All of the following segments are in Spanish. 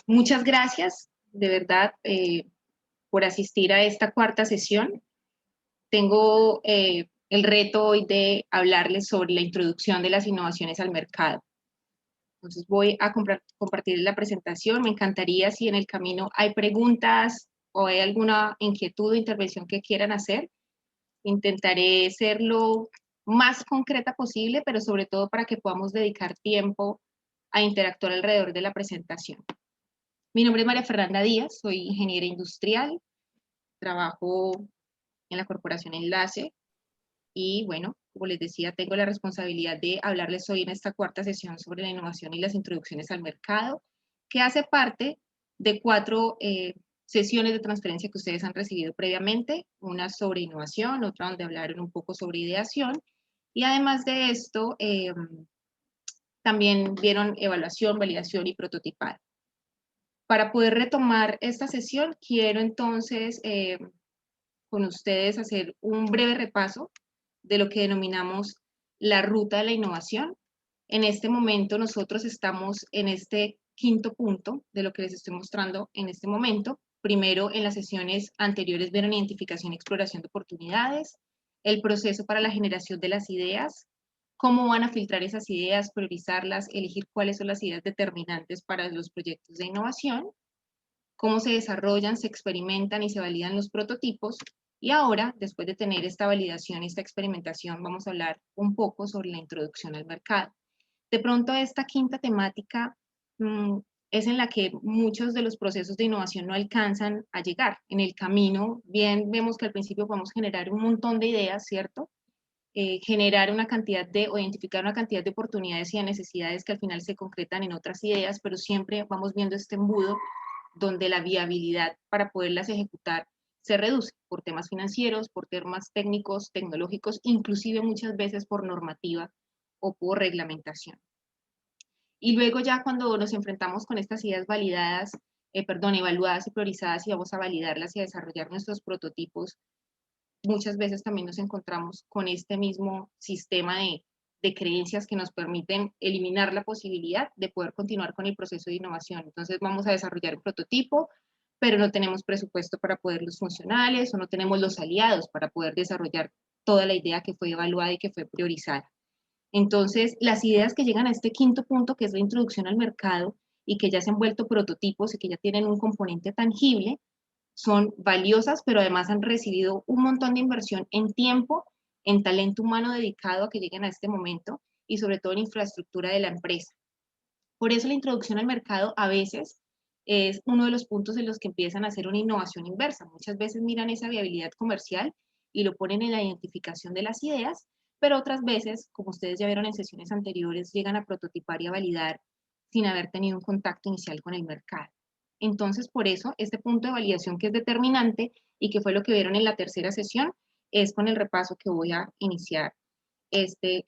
Muchas gracias, de verdad, por asistir a esta cuarta sesión. Tengo el reto hoy de hablarles sobre la introducción de las innovaciones al mercado. Entonces voy a compartir la presentación. Me encantaría si en el camino hay preguntas o hay alguna inquietud o intervención que quieran hacer. Intentaré ser lo más concreta posible, pero sobre todo para que podamos dedicar tiempo a interactuar alrededor de la presentación. Mi nombre es María Fernanda Díaz, soy ingeniera industrial, trabajo en la Corporación Enlace y bueno, como les decía, tengo la responsabilidad de hablarles hoy en esta cuarta sesión sobre la innovación y las introducciones al mercado, que hace parte de cuatro sesiones de transferencia que ustedes han recibido previamente, una sobre innovación, otra donde hablaron un poco sobre ideación, y además de esto, también vieron evaluación, validación y prototipado. Para poder retomar esta sesión, quiero entonces con ustedes hacer un breve repaso de lo que denominamos la ruta de la innovación. En este momento nosotros estamos en este quinto punto de lo que les estoy mostrando en este momento. Primero, en las sesiones anteriores vieron identificación y exploración de oportunidades, el proceso para la generación de las ideas, cómo van a filtrar esas ideas, priorizarlas, elegir cuáles son las ideas determinantes para los proyectos de innovación, cómo se desarrollan, se experimentan y se validan los prototipos. Y ahora, después de tener esta validación y esta experimentación, vamos a hablar un poco sobre la introducción al mercado. De pronto, esta quinta temática es en la que muchos de los procesos de innovación no alcanzan a llegar. En el camino, bien vemos que al principio podemos generar un montón de ideas, ¿cierto? Generar una cantidad de, o identificar una cantidad de oportunidades y de necesidades que al final se concretan en otras ideas, pero siempre vamos viendo este embudo donde la viabilidad para poderlas ejecutar se reduce por temas financieros, por temas técnicos, tecnológicos, inclusive muchas veces por normativa o por reglamentación. Y luego ya cuando nos enfrentamos con estas ideas validadas, evaluadas y priorizadas y vamos a validarlas y a desarrollar nuestros prototipos, muchas veces también nos encontramos con este mismo sistema de creencias que nos permiten eliminar la posibilidad de poder continuar con el proceso de innovación. Entonces vamos a desarrollar un prototipo, pero no tenemos presupuesto para poderlos funcionales o no tenemos los aliados para poder desarrollar toda la idea que fue evaluada y que fue priorizada. Entonces, las ideas que llegan a este quinto punto, que es la introducción al mercado y que ya se han vuelto prototipos y que ya tienen un componente tangible, son valiosas, pero además han recibido un montón de inversión en tiempo, en talento humano dedicado a que lleguen a este momento y sobre todo en infraestructura de la empresa. Por eso la introducción al mercado a veces es uno de los puntos en los que empiezan a hacer una innovación inversa. Muchas veces miran esa viabilidad comercial y lo ponen en la identificación de las ideas, pero otras veces, como ustedes ya vieron en sesiones anteriores, llegan a prototipar y a validar sin haber tenido un contacto inicial con el mercado. Entonces, por eso, este punto de validación que es determinante y que fue lo que vieron en la tercera sesión, es con el repaso que voy a iniciar este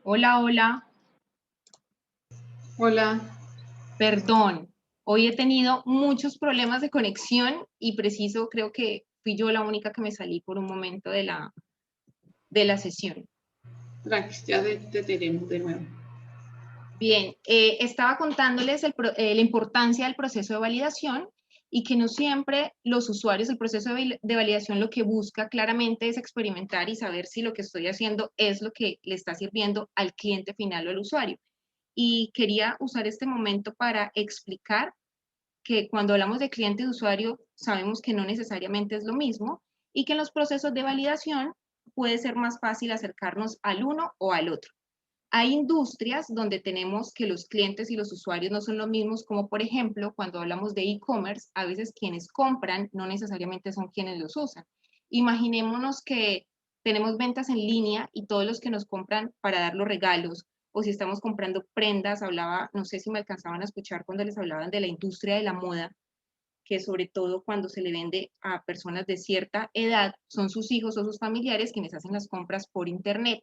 Hola, hola, Hola, perdón. Hoy he tenido muchos problemas de conexión y preciso, creo que fui yo la única que me salí por un momento de la sesión. tranqui, ya te tenemos de nuevo. Bien, estaba contándoles la importancia del proceso de validación y que no siempre los usuarios, el proceso de validación lo que busca claramente es experimentar y saber si lo que estoy haciendo es lo que le está sirviendo al cliente final o al usuario. Y quería usar este momento para explicar que cuando hablamos de cliente y de usuario sabemos que no necesariamente es lo mismo y que en los procesos de validación puede ser más fácil acercarnos al uno o al otro. Hay industrias donde tenemos que los clientes y los usuarios no son los mismos, como por ejemplo, cuando hablamos de e-commerce, a veces quienes compran no necesariamente son quienes los usan. Imaginémonos que tenemos ventas en línea y todos los que nos compran para dar los regalos, o si estamos comprando prendas, hablaba, no sé si me alcanzaban a escuchar cuando les hablaban de la industria de la moda, que sobre todo cuando se le vende a personas de cierta edad, son sus hijos o sus familiares quienes hacen las compras por internet.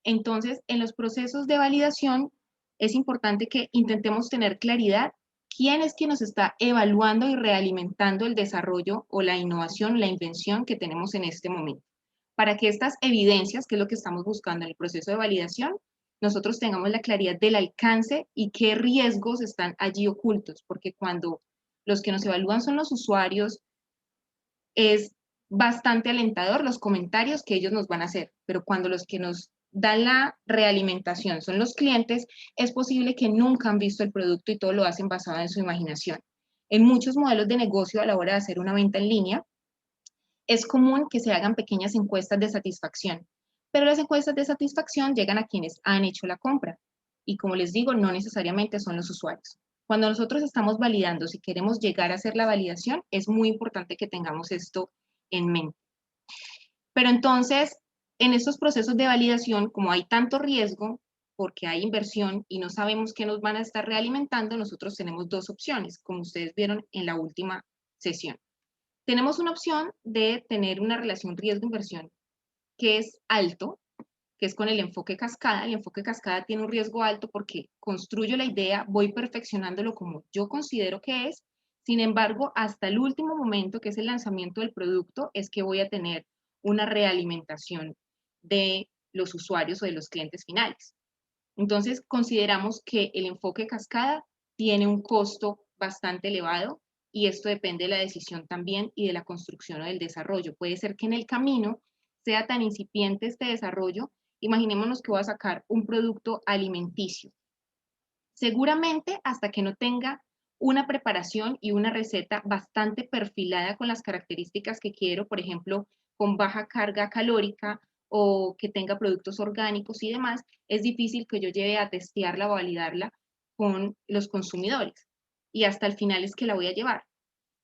Entonces, en los procesos de validación es importante que intentemos tener claridad quién es quien nos está evaluando y realimentando el desarrollo o la innovación, la invención que tenemos en este momento. Para que estas evidencias, que es lo que estamos buscando en el proceso de validación, nosotros tengamos la claridad del alcance y qué riesgos están allí ocultos, porque cuando los que nos evalúan son los usuarios, es bastante alentador los comentarios que ellos nos van a hacer, pero cuando los que nos dan la realimentación son los clientes, es posible que nunca han visto el producto y todo lo hacen basado en su imaginación. En muchos modelos de negocio a la hora de hacer una venta en línea, es común que se hagan pequeñas encuestas de satisfacción, pero las encuestas de satisfacción llegan a quienes han hecho la compra y como les digo, no necesariamente son los usuarios. Cuando nosotros estamos validando, si queremos llegar a hacer la validación, es muy importante que tengamos esto en mente. Pero entonces, en estos procesos de validación, como hay tanto riesgo, porque hay inversión y no sabemos qué nos van a estar realimentando, nosotros tenemos dos opciones, como ustedes vieron en la última sesión. Tenemos una opción de tener una relación riesgo-inversión que es alto, que es con el enfoque cascada. El enfoque cascada tiene un riesgo alto porque construyo la idea, voy perfeccionándolo como yo considero que es. Sin embargo, hasta el último momento, que es el lanzamiento del producto, es que voy a tener una realimentación de los usuarios o de los clientes finales. Entonces, consideramos que el enfoque cascada tiene un costo bastante elevado y esto depende de la decisión también y de la construcción o del desarrollo. Puede ser que en el camino sea tan incipiente este desarrollo. Imaginémonos que voy a sacar un producto alimenticio. Seguramente hasta que no tenga una preparación y una receta bastante perfilada con las características que quiero, por ejemplo, con baja carga calórica o que tenga productos orgánicos y demás, es difícil que yo lleve a testearla o validarla con los consumidores. Y hasta el final es que la voy a llevar.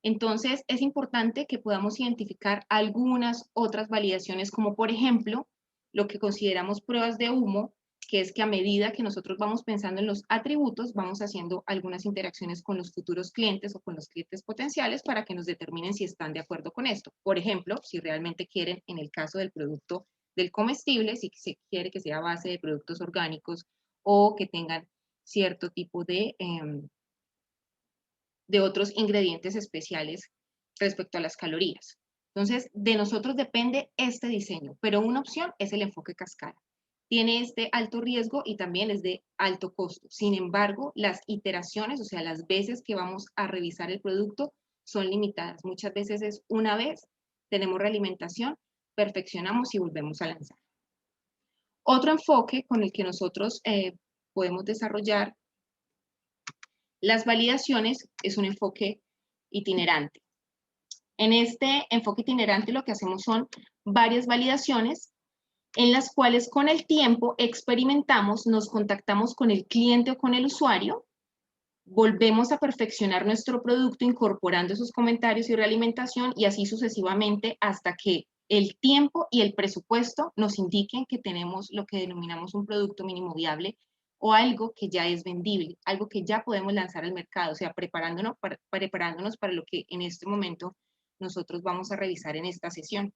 Entonces, es importante que podamos identificar algunas otras validaciones, como por ejemplo, lo que consideramos pruebas de humo, que es que a medida que nosotros vamos pensando en los atributos, vamos haciendo algunas interacciones con los futuros clientes o con los clientes potenciales para que nos determinen si están de acuerdo con esto. Por ejemplo, si realmente quieren, en el caso del producto del comestible, si se quiere que sea a base de productos orgánicos o que tengan cierto tipo de otros ingredientes especiales respecto a las calorías. Entonces, de nosotros depende este diseño, pero una opción es el enfoque cascada. Tiene este alto riesgo y también es de alto costo. Sin embargo, las iteraciones, o sea, las veces que vamos a revisar el producto son limitadas. Muchas veces es una vez, tenemos realimentación, perfeccionamos y volvemos a lanzar. Otro enfoque con el que nosotros podemos desarrollar las validaciones es un enfoque itinerante. En este enfoque itinerante lo que hacemos son varias validaciones en las cuales con el tiempo experimentamos, nos contactamos con el cliente o con el usuario, volvemos a perfeccionar nuestro producto incorporando esos comentarios y realimentación y así sucesivamente hasta que el tiempo y el presupuesto nos indiquen que tenemos lo que denominamos un producto mínimo viable o algo que ya es vendible, algo que ya podemos lanzar al mercado, o sea, preparándonos para lo que en este momento nosotros vamos a revisar en esta sesión.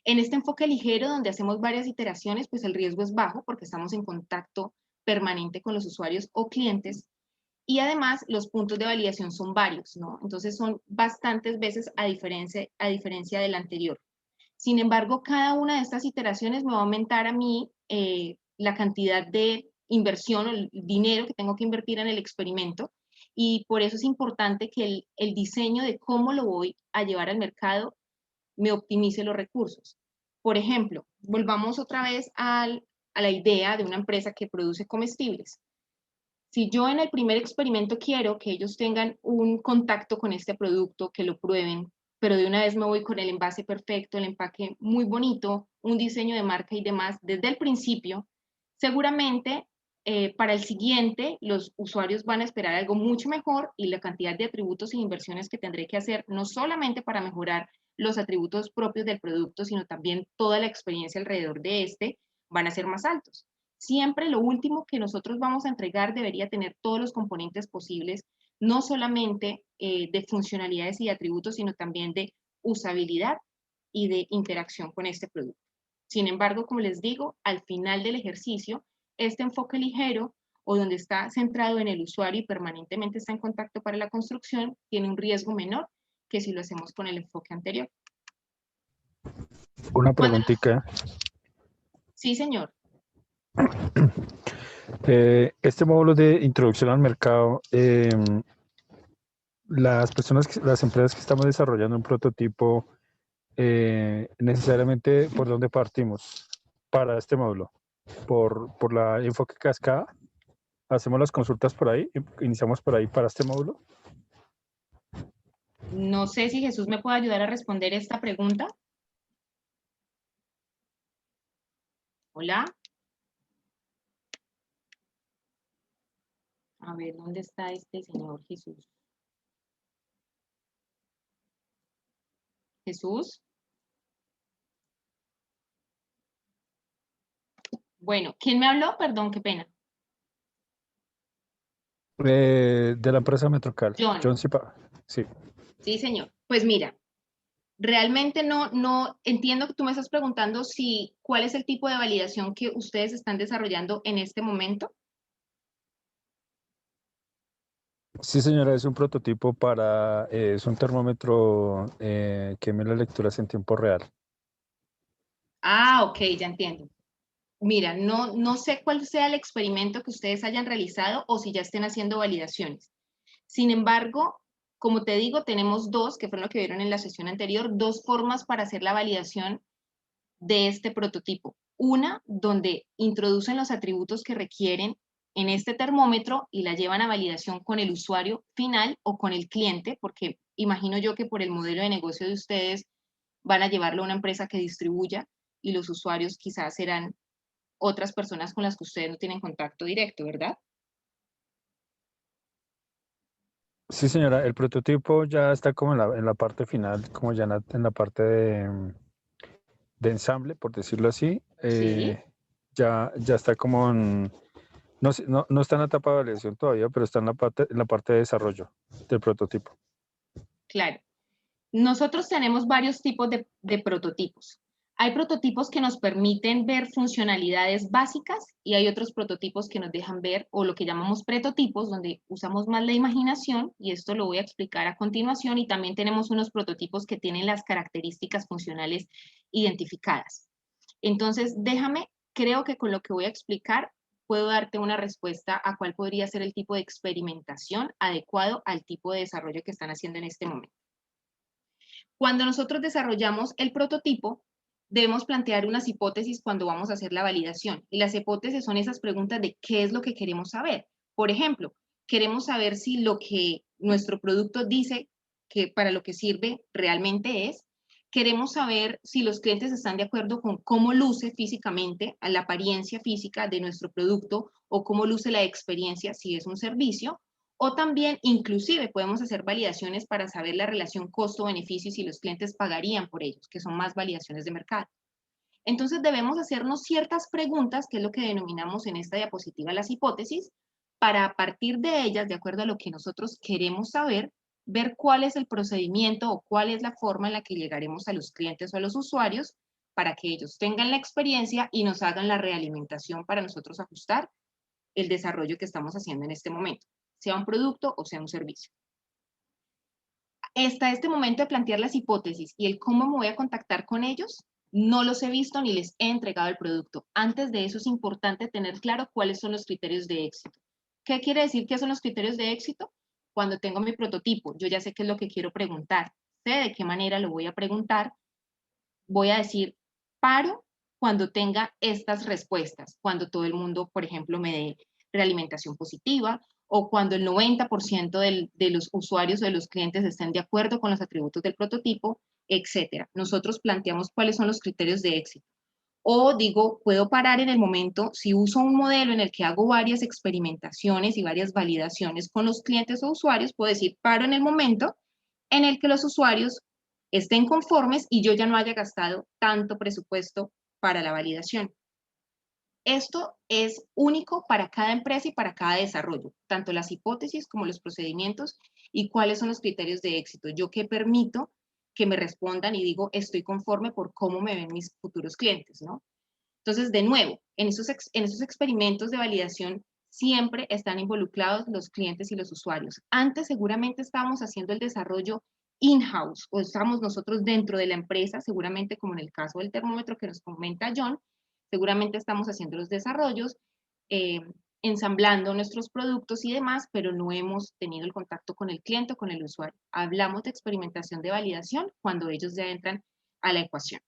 En este enfoque ligero, donde hacemos varias iteraciones, pues el riesgo es bajo porque estamos en contacto permanente con los usuarios o clientes, y además los puntos de validación son varios, ¿no? Entonces son bastantes veces a diferencia del anterior. Sin embargo, cada una de estas iteraciones me va a aumentar a mí la cantidad de inversión o el dinero que tengo que invertir en el experimento, y por eso es importante que el diseño de cómo lo voy a llevar al mercado me optimice los recursos. Por ejemplo, volvamos otra vez a la idea de una empresa que produce comestibles. Si yo en el primer experimento quiero que ellos tengan un contacto con este producto, que lo prueben, pero de una vez me voy con el envase perfecto, el empaque muy bonito, un diseño de marca y demás desde el principio, seguramente para el siguiente los usuarios van a esperar algo mucho mejor, y la cantidad de atributos e inversiones que tendré que hacer, no solamente para mejorar los atributos propios del producto, sino también toda la experiencia alrededor de este, van a ser más altos. Siempre lo último que nosotros vamos a entregar debería tener todos los componentes posibles, no solamente de funcionalidades y de atributos, sino también de usabilidad y de interacción con este producto. Sin embargo, como les digo, al final del ejercicio, este enfoque ligero, o donde está centrado en el usuario y permanentemente está en contacto para la construcción, tiene un riesgo menor que si lo hacemos con el enfoque anterior. Una Cuando... preguntita. Sí, señor. Este módulo de introducción al mercado, las empresas que estamos desarrollando un prototipo, necesariamente, ¿por dónde partimos para este módulo? ¿Por la enfoque cascada? ¿Hacemos las consultas por ahí? ¿Iniciamos por ahí para este módulo? No sé si Jesús me puede ayudar a responder esta pregunta. Hola. A ver, ¿dónde está este señor Jesús? Jesús. Bueno, ¿quién me habló? Perdón, qué pena. De la empresa Metrocal. John. John Zipa. Sí. Sí, señor. Pues mira, realmente no entiendo que tú me estás preguntando si cuál es el tipo de validación que ustedes están desarrollando en este momento. Sí, señora, es un prototipo es un termómetro que mide las lecturas en tiempo real. Ah, ok, ya entiendo. Mira, no sé cuál sea el experimento que ustedes hayan realizado o si ya estén haciendo validaciones. Sin embargo, como te digo, tenemos dos, que fueron lo que vieron en la sesión anterior, dos formas para hacer la validación de este prototipo. Una, donde introducen los atributos que requieren en este termómetro y la llevan a validación con el usuario final o con el cliente, porque imagino yo que por el modelo de negocio de ustedes van a llevarlo a una empresa que distribuya, y los usuarios quizás serán otras personas con las que ustedes no tienen contacto directo, ¿verdad? Sí, señora, el prototipo ya está como en la parte final, como ya en la parte de ensamble, por decirlo así. Sí, Ya está como no está en la etapa de validación todavía, pero está en la parte de desarrollo del prototipo. claro. Nosotros tenemos varios tipos de prototipos. Hay prototipos que nos permiten ver funcionalidades básicas, y hay otros prototipos que nos dejan ver, o lo que llamamos prototipos, donde usamos más la imaginación, y esto lo voy a explicar a continuación. Y también tenemos unos prototipos que tienen las características funcionales identificadas. Entonces, creo que con lo que voy a explicar puedo darte una respuesta a cuál podría ser el tipo de experimentación adecuado al tipo de desarrollo que están haciendo en este momento. Cuando nosotros desarrollamos el prototipo, debemos plantear unas hipótesis cuando vamos a hacer la validación. Y las hipótesis son esas preguntas de qué es lo que queremos saber. Por ejemplo, queremos saber si lo que nuestro producto dice que para lo que sirve realmente es. Queremos saber si los clientes están de acuerdo con cómo luce físicamente, a la apariencia física de nuestro producto, o cómo luce la experiencia si es un servicio. O también, inclusive, podemos hacer validaciones para saber la relación costo-beneficio y si los clientes pagarían por ellos, que son más validaciones de mercado. Entonces, debemos hacernos ciertas preguntas, que es lo que denominamos en esta diapositiva las hipótesis, para a partir de ellas, de acuerdo a lo que nosotros queremos saber, ver cuál es el procedimiento o cuál es la forma en la que llegaremos a los clientes o a los usuarios para que ellos tengan la experiencia y nos hagan la realimentación para nosotros ajustar el desarrollo que estamos haciendo en este momento, sea un producto o sea un servicio. Hasta este momento de plantear las hipótesis y el cómo me voy a contactar con ellos, no los he visto ni les he entregado el producto. Antes de eso es importante tener claro cuáles son los criterios de éxito. ¿Qué quiere decir que son los criterios de éxito? Cuando tengo mi prototipo, yo ya sé qué es lo que quiero preguntar, sé de qué manera lo voy a preguntar, voy a decir, paro cuando tenga estas respuestas, cuando todo el mundo, por ejemplo, me dé realimentación positiva, o cuando el 90% de los usuarios o de los clientes estén de acuerdo con los atributos del prototipo, etcétera. Nosotros planteamos cuáles son los criterios de éxito. O digo, puedo parar en el momento, si uso un modelo en el que hago varias experimentaciones y varias validaciones con los clientes o usuarios, puedo decir, paro en el momento en el que los usuarios estén conformes y yo ya no haya gastado tanto presupuesto para la validación. Esto es único para cada empresa y para cada desarrollo, tanto las hipótesis como los procedimientos y cuáles son los criterios de éxito. Yo que permito que me respondan y digo, estoy conforme por cómo me ven mis futuros clientes, ¿no? Entonces, de nuevo, en esos experimentos de validación siempre están involucrados los clientes y los usuarios. Antes seguramente estábamos haciendo el desarrollo in-house o estábamos nosotros dentro de la empresa, seguramente como en el caso del termómetro que nos comenta John, seguramente estamos haciendo los desarrollos, eh, ensamblando nuestros productos y demás, pero no hemos tenido el contacto con el cliente o con el usuario. Hablamos de experimentación de validación cuando ellos ya entran a la ecuación.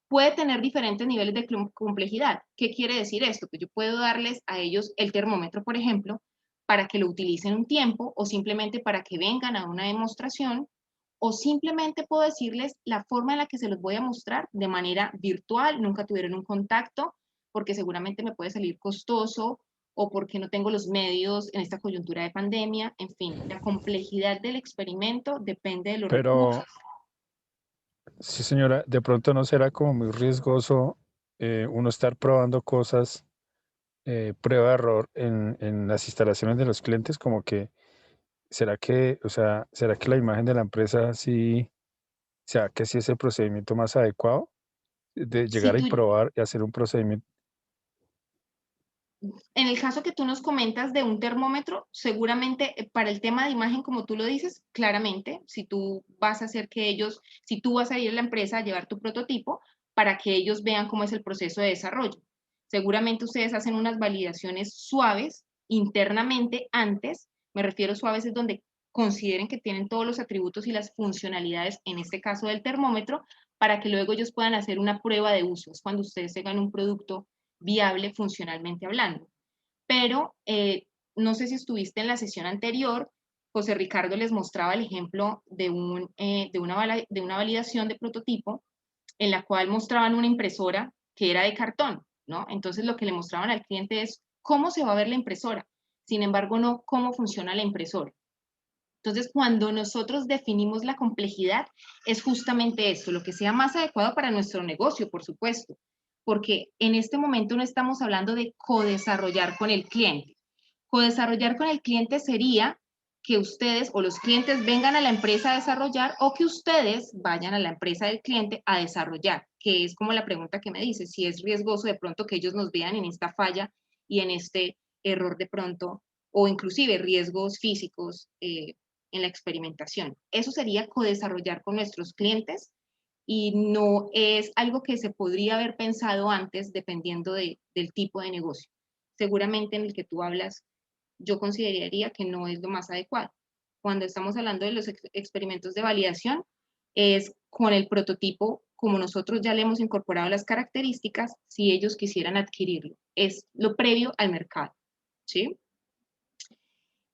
Puede tener diferentes niveles de complejidad. ¿Qué quiere decir esto? Que yo puedo darles a ellos el termómetro, por ejemplo, para que lo utilicen un tiempo o simplemente para que vengan a una demostración, o simplemente puedo decirles la forma en la que se los voy a mostrar de manera virtual, nunca tuvieron un contacto, porque seguramente me puede salir costoso o porque no tengo los medios en esta coyuntura de pandemia. En fin, la complejidad del experimento depende de los recursos. Pero, sí, señora, de pronto no será como muy riesgoso uno estar probando cosas, prueba de error en las instalaciones de los clientes, como que, ¿será que, o sea, será que la imagen de la empresa sí, sea que sí es el procedimiento más adecuado de Si llegar y tú probar y hacer un procedimiento? En el caso que tú nos comentas de un termómetro, seguramente para el tema de imagen, como tú lo dices, claramente, si tú vas a hacer que ellos, si tú vas a ir a la empresa a llevar tu prototipo para que ellos vean cómo es el proceso de desarrollo. Seguramente ustedes hacen unas validaciones suaves internamente antes, me refiero suaves es donde consideren que tienen todos los atributos y las funcionalidades, en este caso del termómetro, para que luego ellos puedan hacer una prueba de uso. Es cuando ustedes tengan un producto viable funcionalmente hablando. Pero no sé si estuviste en la sesión anterior, José Ricardo les mostraba el ejemplo de una validación de prototipo en la cual mostraban una impresora que era de cartón, ¿no? Entonces lo que le mostraban al cliente es cómo se va a ver la impresora, sin embargo no cómo funciona la impresora. Entonces, cuando nosotros definimos la complejidad, es justamente esto, lo que sea más adecuado para nuestro negocio, por supuesto, porque en este momento no estamos hablando de co-desarrollar con el cliente. Co-desarrollar con el cliente sería que ustedes o los clientes vengan a la empresa a desarrollar o que ustedes vayan a la empresa del cliente a desarrollar, que es como la pregunta que me dice, si es riesgoso de pronto que ellos nos vean en esta falla y en este error de pronto, o inclusive riesgos físicos en la experimentación. Eso sería co-desarrollar con nuestros clientes y no es algo que se podría haber pensado antes dependiendo del tipo de negocio. Seguramente en el que tú hablas, yo consideraría que no es lo más adecuado. Cuando estamos hablando de los experimentos de validación, es con el prototipo, como nosotros ya le hemos incorporado las características, si ellos quisieran adquirirlo. Es lo previo al mercado, ¿sí?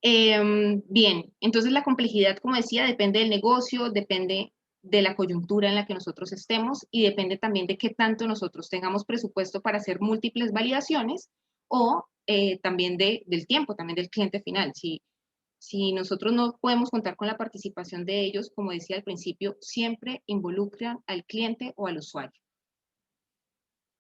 Bien, entonces la complejidad, como decía, depende del negocio, depende de la coyuntura en la que nosotros estemos y depende también de qué tanto nosotros tengamos presupuesto para hacer múltiples validaciones o también del tiempo, también del cliente final. Si nosotros no podemos contar con la participación de ellos, como decía al principio, siempre involucran al cliente o al usuario.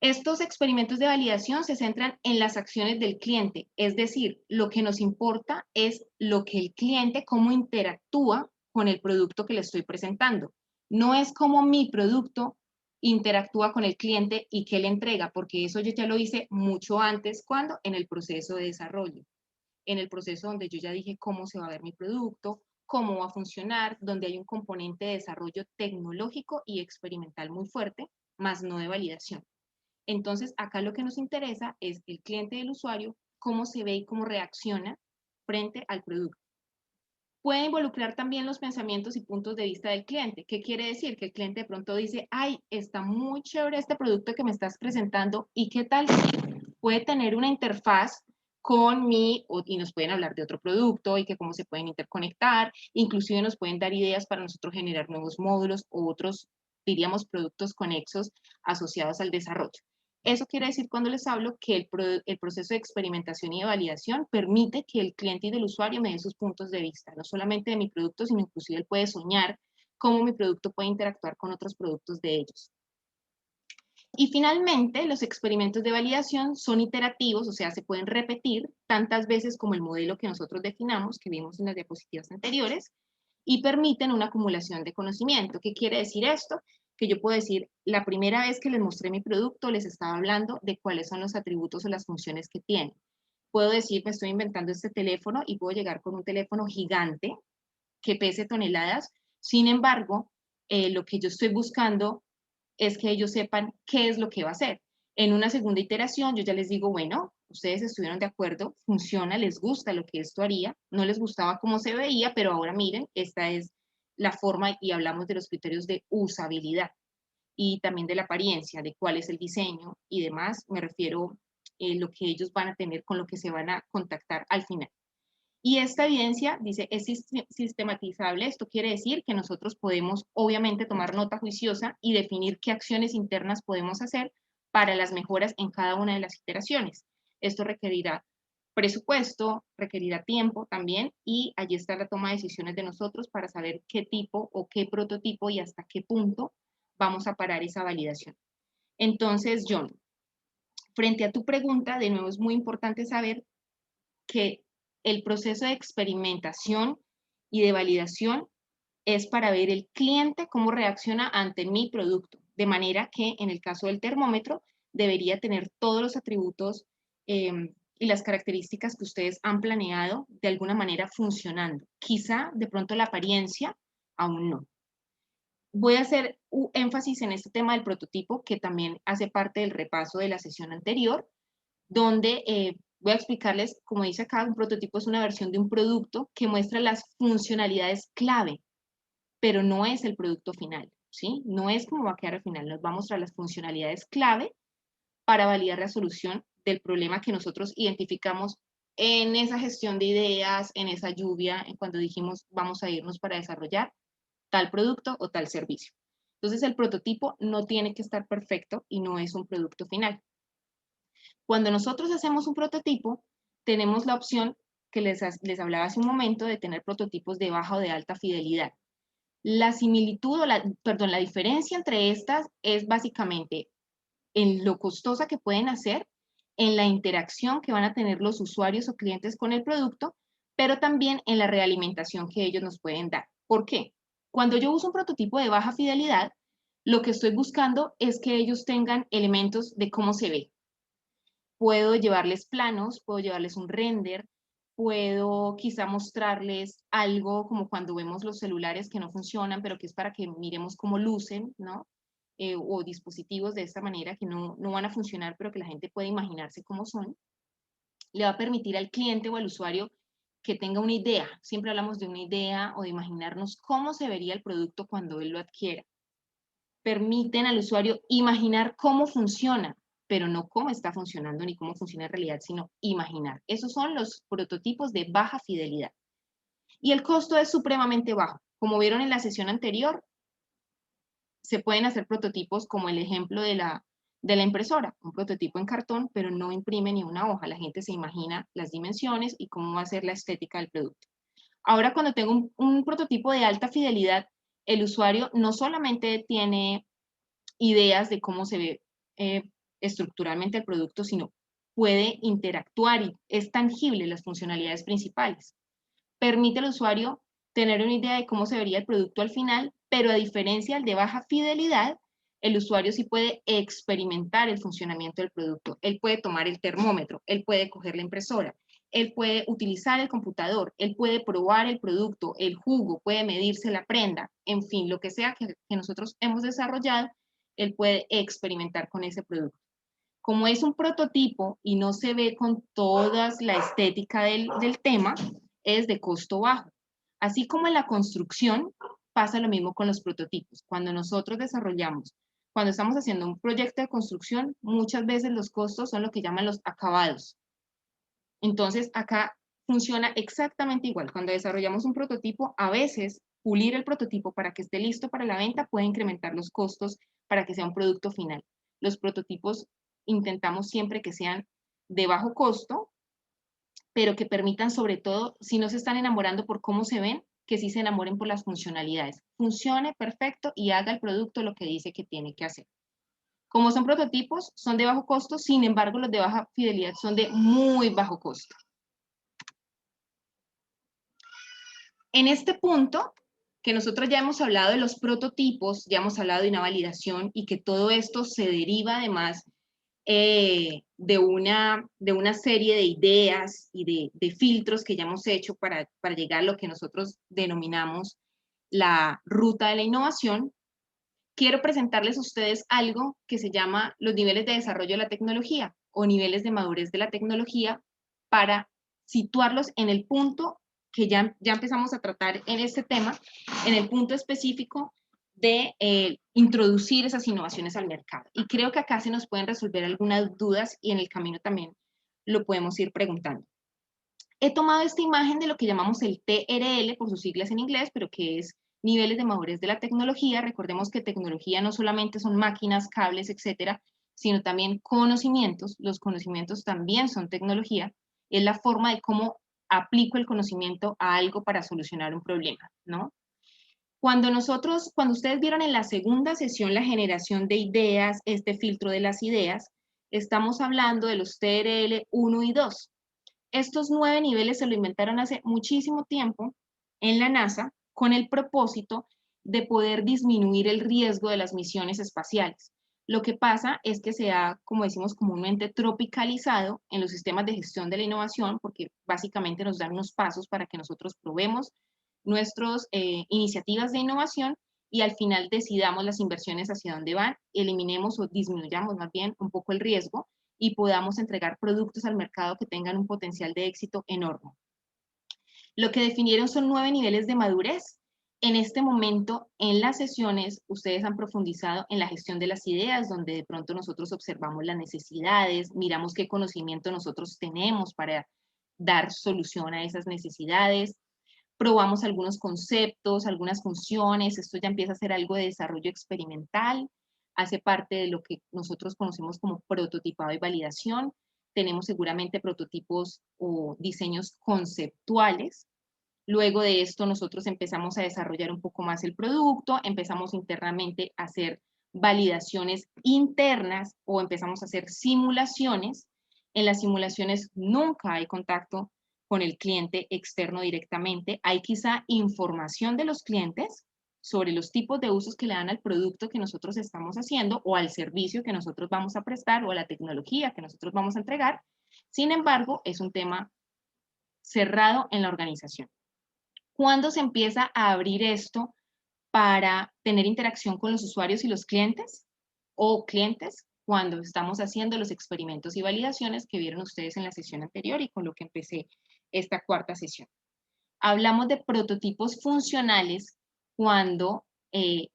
Estos experimentos de validación se centran en las acciones del cliente, es decir, lo que nos importa es lo que el cliente, cómo interactúa con el producto que le estoy presentando. No es cómo mi producto interactúa con el cliente y qué le entrega, porque eso yo ya lo hice mucho antes, ¿cuándo? En el proceso de desarrollo, en el proceso donde yo ya dije cómo se va a ver mi producto, cómo va a funcionar, donde hay un componente de desarrollo tecnológico y experimental muy fuerte, más no de validación. Entonces, acá lo que nos interesa es el cliente y el usuario, cómo se ve y cómo reacciona frente al producto. Puede involucrar también los pensamientos y puntos de vista del cliente. ¿Qué quiere decir? Que el cliente de pronto dice, ay, está muy chévere este producto que me estás presentando, ¿y qué tal si puede tener una interfaz con y nos pueden hablar de otro producto y que cómo se pueden interconectar, inclusive nos pueden dar ideas para nosotros generar nuevos módulos o otros, diríamos, productos conexos asociados al desarrollo. Eso quiere decir cuando les hablo que el proceso de experimentación y de validación permite que el cliente y el usuario me den sus puntos de vista, no solamente de mi producto, sino inclusive él puede soñar cómo mi producto puede interactuar con otros productos de ellos. Y finalmente, los experimentos de validación son iterativos, o sea, se pueden repetir tantas veces como el modelo que nosotros definamos, que vimos en las diapositivas anteriores, y permiten una acumulación de conocimiento. ¿Qué quiere decir esto? Que yo puedo decir, la primera vez que les mostré mi producto, les estaba hablando de cuáles son los atributos o las funciones que tiene. Puedo decir, me estoy inventando este teléfono y puedo llegar con un teléfono gigante que pese toneladas. Sin embargo, lo que yo estoy buscando es que ellos sepan qué es lo que va a hacer. En una segunda iteración, yo ya les digo, bueno, ustedes estuvieron de acuerdo, funciona, les gusta lo que esto haría, no les gustaba cómo se veía, pero ahora miren, esta es la forma y hablamos de los criterios de usabilidad y también de la apariencia, de cuál es el diseño y demás, me refiero a lo que ellos van a tener con lo que se van a contactar al final. Y esta evidencia, dice, es sistematizable. Esto quiere decir que nosotros podemos, obviamente, tomar nota juiciosa y definir qué acciones internas podemos hacer para las mejoras en cada una de las iteraciones. Esto requerirá presupuesto, requerirá tiempo también, y allí está la toma de decisiones de nosotros para saber qué tipo o qué prototipo y hasta qué punto vamos a parar esa validación. Entonces, John, frente a tu pregunta, de nuevo es muy importante saber que el proceso de experimentación y de validación es para ver el cliente cómo reacciona ante mi producto, de manera que en el caso del termómetro debería tener todos los atributos y las características que ustedes han planeado de alguna manera funcionando. Quizá de pronto la apariencia aún no. Voy a hacer énfasis en este tema del prototipo que también hace parte del repaso de la sesión anterior, donde voy a explicarles, como dice acá, un prototipo es una versión de un producto que muestra las funcionalidades clave, pero no es el producto final, ¿sí? No es como va a quedar al final, nos va a mostrar las funcionalidades clave para validar la solución del problema que nosotros identificamos en esa gestión de ideas, en esa lluvia, cuando dijimos vamos a irnos para desarrollar tal producto o tal servicio. Entonces el prototipo no tiene que estar perfecto y no es un producto final. Cuando nosotros hacemos un prototipo, tenemos la opción que les hablaba hace un momento de tener prototipos de baja o de alta fidelidad. La similitud, o la diferencia entre estas es básicamente en lo costosa que pueden hacer, en la interacción que van a tener los usuarios o clientes con el producto, pero también en la realimentación que ellos nos pueden dar. ¿Por qué? Cuando yo uso un prototipo de baja fidelidad, lo que estoy buscando es que ellos tengan elementos de cómo se ve. Puedo llevarles planos, puedo llevarles un render, puedo quizá mostrarles algo como cuando vemos los celulares que no funcionan, pero que es para que miremos cómo lucen, ¿no? O dispositivos de esta manera que no van a funcionar, pero que la gente puede imaginarse cómo son. Le va a permitir al cliente o al usuario que tenga una idea. Siempre hablamos de una idea o de imaginarnos cómo se vería el producto cuando él lo adquiera. Permiten al usuario imaginar cómo funciona, pero no cómo está funcionando ni cómo funciona en realidad, sino imaginar. Esos son los prototipos de baja fidelidad. Y el costo es supremamente bajo. Como vieron en la sesión anterior, se pueden hacer prototipos como el ejemplo de la impresora, un prototipo en cartón, pero no imprime ni una hoja. La gente se imagina las dimensiones y cómo va a ser la estética del producto. Ahora, cuando tengo un prototipo de alta fidelidad, el usuario no solamente tiene ideas de cómo se ve estructuralmente el producto, sino puede interactuar y es tangible las funcionalidades principales. Permite al usuario tener una idea de cómo se vería el producto al final, pero a diferencia del de baja fidelidad, el usuario sí puede experimentar el funcionamiento del producto. Él puede tomar el termómetro, él puede coger la impresora, él puede utilizar el computador, él puede probar el producto, el jugo, puede medirse la prenda, en fin, lo que sea que nosotros hemos desarrollado, él puede experimentar con ese producto. Como es un prototipo y no se ve con toda la estética del tema, es de costo bajo. Así como en la construcción, pasa lo mismo con los prototipos. Cuando nosotros desarrollamos, cuando estamos haciendo un proyecto de construcción, muchas veces los costos son lo que llaman los acabados. Entonces, acá funciona exactamente igual. Cuando desarrollamos un prototipo, a veces pulir el prototipo para que esté listo para la venta puede incrementar los costos para que sea un producto final. Los prototipos intentamos siempre que sean de bajo costo, pero que permitan sobre todo, si no se están enamorando por cómo se ven, que sí se enamoren por las funcionalidades. Funcione perfecto y haga el producto lo que dice que tiene que hacer. Como son prototipos, son de bajo costo, sin embargo, los de baja fidelidad son de muy bajo costo. En este punto, que nosotros ya hemos hablado de los prototipos, ya hemos hablado de una validación y que todo esto se deriva además de una serie de ideas y de filtros que ya hemos hecho para llegar a lo que nosotros denominamos la ruta de la innovación, quiero presentarles a ustedes algo que se llama los niveles de desarrollo de la tecnología o niveles de madurez de la tecnología para situarlos en el punto que ya empezamos a tratar en este tema, en el punto específico de introducir esas innovaciones al mercado. Y creo que acá se nos pueden resolver algunas dudas y en el camino también lo podemos ir preguntando. He tomado esta imagen de lo que llamamos el TRL, por sus siglas en inglés, pero que es niveles de madurez de la tecnología. Recordemos que tecnología no solamente son máquinas, cables, etcétera, sino también conocimientos. Los conocimientos también son tecnología. Es la forma de cómo aplico el conocimiento a algo para solucionar un problema, ¿no? Cuando ustedes vieron en la segunda sesión la generación de ideas, este filtro de las ideas, estamos hablando de los TRL 1 y 2. Estos 9 niveles se lo inventaron hace muchísimo tiempo en la NASA con el propósito de poder disminuir el riesgo de las misiones espaciales. Lo que pasa es que se ha, como decimos comúnmente, tropicalizado en los sistemas de gestión de la innovación, porque básicamente nos dan unos pasos para que nosotros probemos nuestras iniciativas de innovación y al final decidamos las inversiones hacia dónde van, eliminemos o disminuyamos más bien un poco el riesgo y podamos entregar productos al mercado que tengan un potencial de éxito enorme. Lo que definieron son 9 niveles de madurez. En este momento, en las sesiones, ustedes han profundizado en la gestión de las ideas, donde de pronto nosotros observamos las necesidades, miramos qué conocimiento nosotros tenemos para dar solución a esas necesidades, probamos algunos conceptos, algunas funciones, esto ya empieza a ser algo de desarrollo experimental, hace parte de lo que nosotros conocemos como prototipado y validación. Tenemos seguramente prototipos o diseños conceptuales. Luego de esto nosotros empezamos a desarrollar un poco más el producto, empezamos internamente a hacer validaciones internas o empezamos a hacer simulaciones. En las simulaciones nunca hay contacto con el cliente externo directamente. Hay quizá información de los clientes sobre los tipos de usos que le dan al producto que nosotros estamos haciendo o al servicio que nosotros vamos a prestar o a la tecnología que nosotros vamos a entregar. Sin embargo, es un tema cerrado en la organización. ¿Cuándo se empieza a abrir esto para tener interacción con los usuarios y los clientes? O clientes, cuando estamos haciendo los experimentos y validaciones que vieron ustedes en la sesión anterior y con lo que empecé esta cuarta sesión. Hablamos de prototipos funcionales cuando el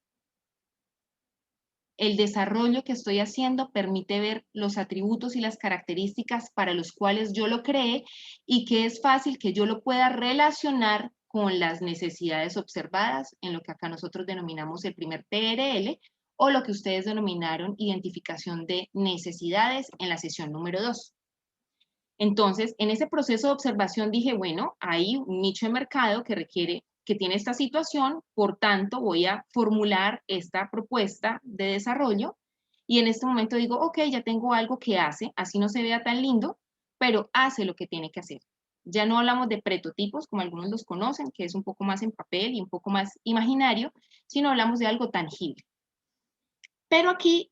desarrollo que estoy haciendo permite ver los atributos y las características para los cuales yo lo creé y que es fácil que yo lo pueda relacionar con las necesidades observadas en lo que acá nosotros denominamos el primer TRL o lo que ustedes denominaron identificación de necesidades en la sesión número 2. Entonces, en ese proceso de observación dije, bueno, hay un nicho de mercado que tiene esta situación, por tanto voy a formular esta propuesta de desarrollo y en este momento digo, ok, ya tengo algo que hace, así no se vea tan lindo, pero hace lo que tiene que hacer. Ya no hablamos de prototipos, como algunos los conocen, que es un poco más en papel y un poco más imaginario, sino hablamos de algo tangible. Pero aquí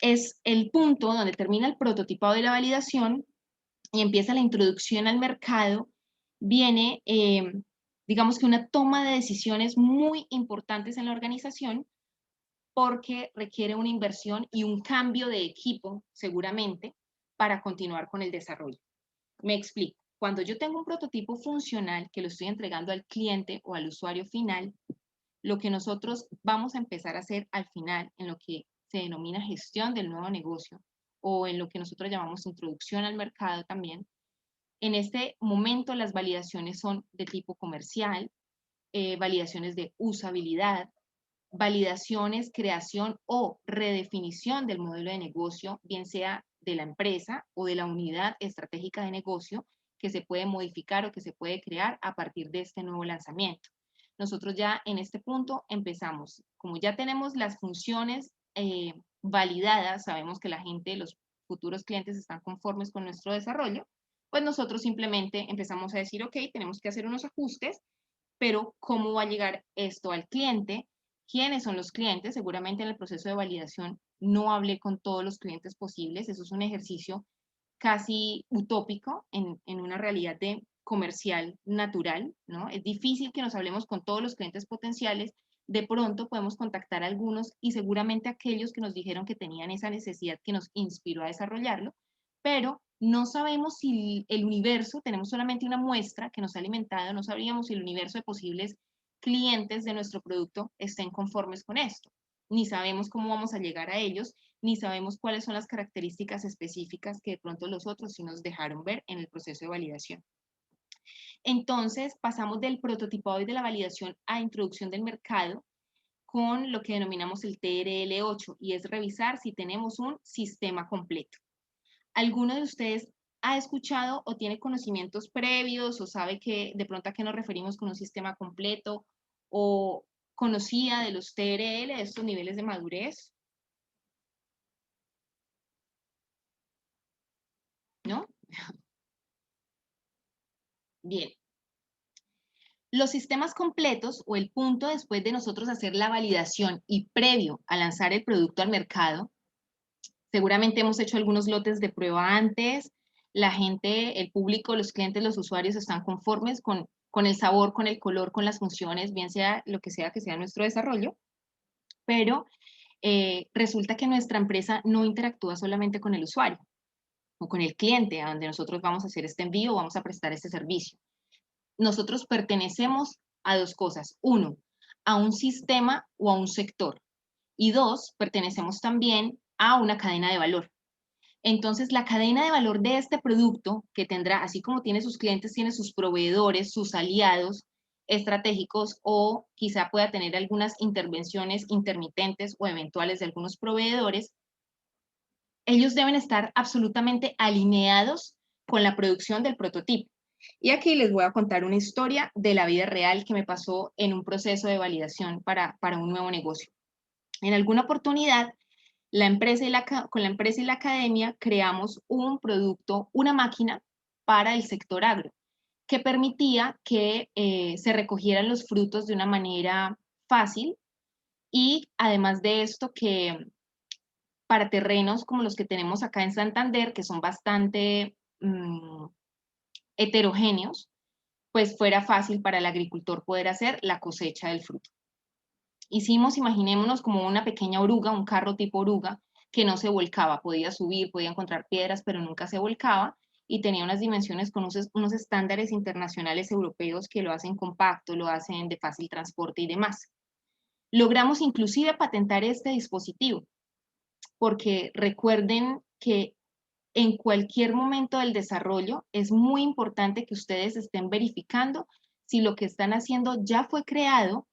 es el punto donde termina el prototipado de la validación y empieza la introducción al mercado. Viene, digamos que una toma de decisiones muy importantes en la organización, porque requiere una inversión y un cambio de equipo, seguramente, para continuar con el desarrollo. Me explico. Cuando yo tengo un prototipo funcional que lo estoy entregando al cliente o al usuario final, lo que nosotros vamos a empezar a hacer al final, en lo que se denomina gestión del nuevo negocio, o en lo que nosotros llamamos introducción al mercado también, en este momento las validaciones son de tipo comercial, validaciones de usabilidad, validaciones, creación o redefinición del modelo de negocio, bien sea de la empresa o de la unidad estratégica de negocio, que se puede modificar o que se puede crear a partir de este nuevo lanzamiento. Nosotros ya en este punto empezamos, como ya tenemos las funciones validadas, sabemos que la gente, los futuros clientes están conformes con nuestro desarrollo, pues nosotros simplemente empezamos a decir, ok, tenemos que hacer unos ajustes, pero ¿cómo va a llegar esto al cliente? ¿Quiénes son los clientes? Seguramente en el proceso de validación no hablé con todos los clientes posibles. Eso es un ejercicio casi utópico en una realidad de comercial natural, ¿no? Es difícil que nos hablemos con todos los clientes potenciales. De pronto podemos contactar a algunos y seguramente aquellos que nos dijeron que tenían esa necesidad que nos inspiró a desarrollarlo, pero no sabemos si el universo, tenemos solamente una muestra que nos ha alimentado, no sabríamos si el universo de posibles clientes de nuestro producto estén conformes con esto. Ni sabemos cómo vamos a llegar a ellos, ni sabemos cuáles son las características específicas que de pronto los otros sí nos dejaron ver en el proceso de validación. Entonces, pasamos del prototipado y de la validación a introducción del mercado con lo que denominamos el TRL8, y es revisar si tenemos un sistema completo. ¿Alguno de ustedes ha escuchado o tiene conocimientos previos o sabe que de pronto a qué nos referimos con un sistema completo o conocía de los TRL, de estos niveles de madurez? ¿No? Bien. Los sistemas completos o el punto después de nosotros hacer la validación y previo a lanzar el producto al mercado, seguramente hemos hecho algunos lotes de prueba antes, la gente, el público, los clientes, los usuarios están conformes con el sabor, con el color, con las funciones, bien sea lo que sea nuestro desarrollo, pero resulta que nuestra empresa no interactúa solamente con el usuario o con el cliente a donde nosotros vamos a hacer este envío o vamos a prestar este servicio. Nosotros pertenecemos a dos cosas. Uno, a un sistema o a un sector. Y dos, pertenecemos también a una cadena de valor. Entonces, la cadena de valor de este producto, que tendrá, así como tiene sus clientes, tiene sus proveedores, sus aliados estratégicos, o quizá pueda tener algunas intervenciones intermitentes o eventuales de algunos proveedores, ellos deben estar absolutamente alineados con la producción del prototipo. Y aquí les voy a contar una historia de la vida real que me pasó en un proceso de validación para un nuevo negocio. En alguna oportunidad, con la empresa y la academia creamos un producto, una máquina para el sector agro, que permitía que se recogieran los frutos de una manera fácil y además de esto que para terrenos como los que tenemos acá en Santander, que son bastante heterogéneos, pues fuera fácil para el agricultor poder hacer la cosecha del fruto. Hicimos, imaginémonos como una pequeña oruga, un carro tipo oruga, que no se volcaba, podía subir, podía encontrar piedras, pero nunca se volcaba, y tenía unas dimensiones con unos estándares internacionales europeos que lo hacen compacto, lo hacen de fácil transporte y demás. Logramos inclusive patentar este dispositivo, porque recuerden que en cualquier momento del desarrollo es muy importante que ustedes estén verificando si lo que están haciendo ya fue creado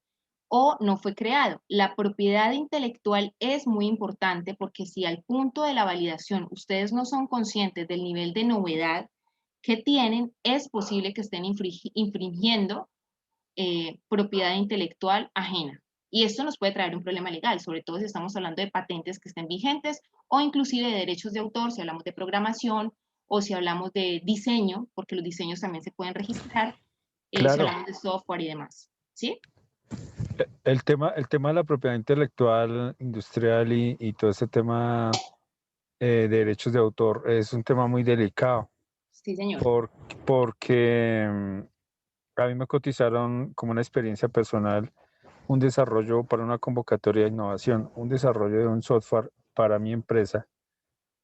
o no fue creado. La propiedad intelectual es muy importante porque si al punto de la validación ustedes no son conscientes del nivel de novedad que tienen, es posible que estén infringiendo propiedad intelectual ajena. Y esto nos puede traer un problema legal, sobre todo si estamos hablando de patentes que estén vigentes o inclusive de derechos de autor, si hablamos de programación o si hablamos de diseño, porque los diseños también se pueden registrar, si Claro, hablamos de software y demás. ¿Sí? El tema de la propiedad intelectual, industrial y todo ese tema de derechos de autor es un tema muy delicado Sí, señor. porque a mí me cotizaron como una experiencia personal un desarrollo para una convocatoria de innovación, un desarrollo de un software para mi empresa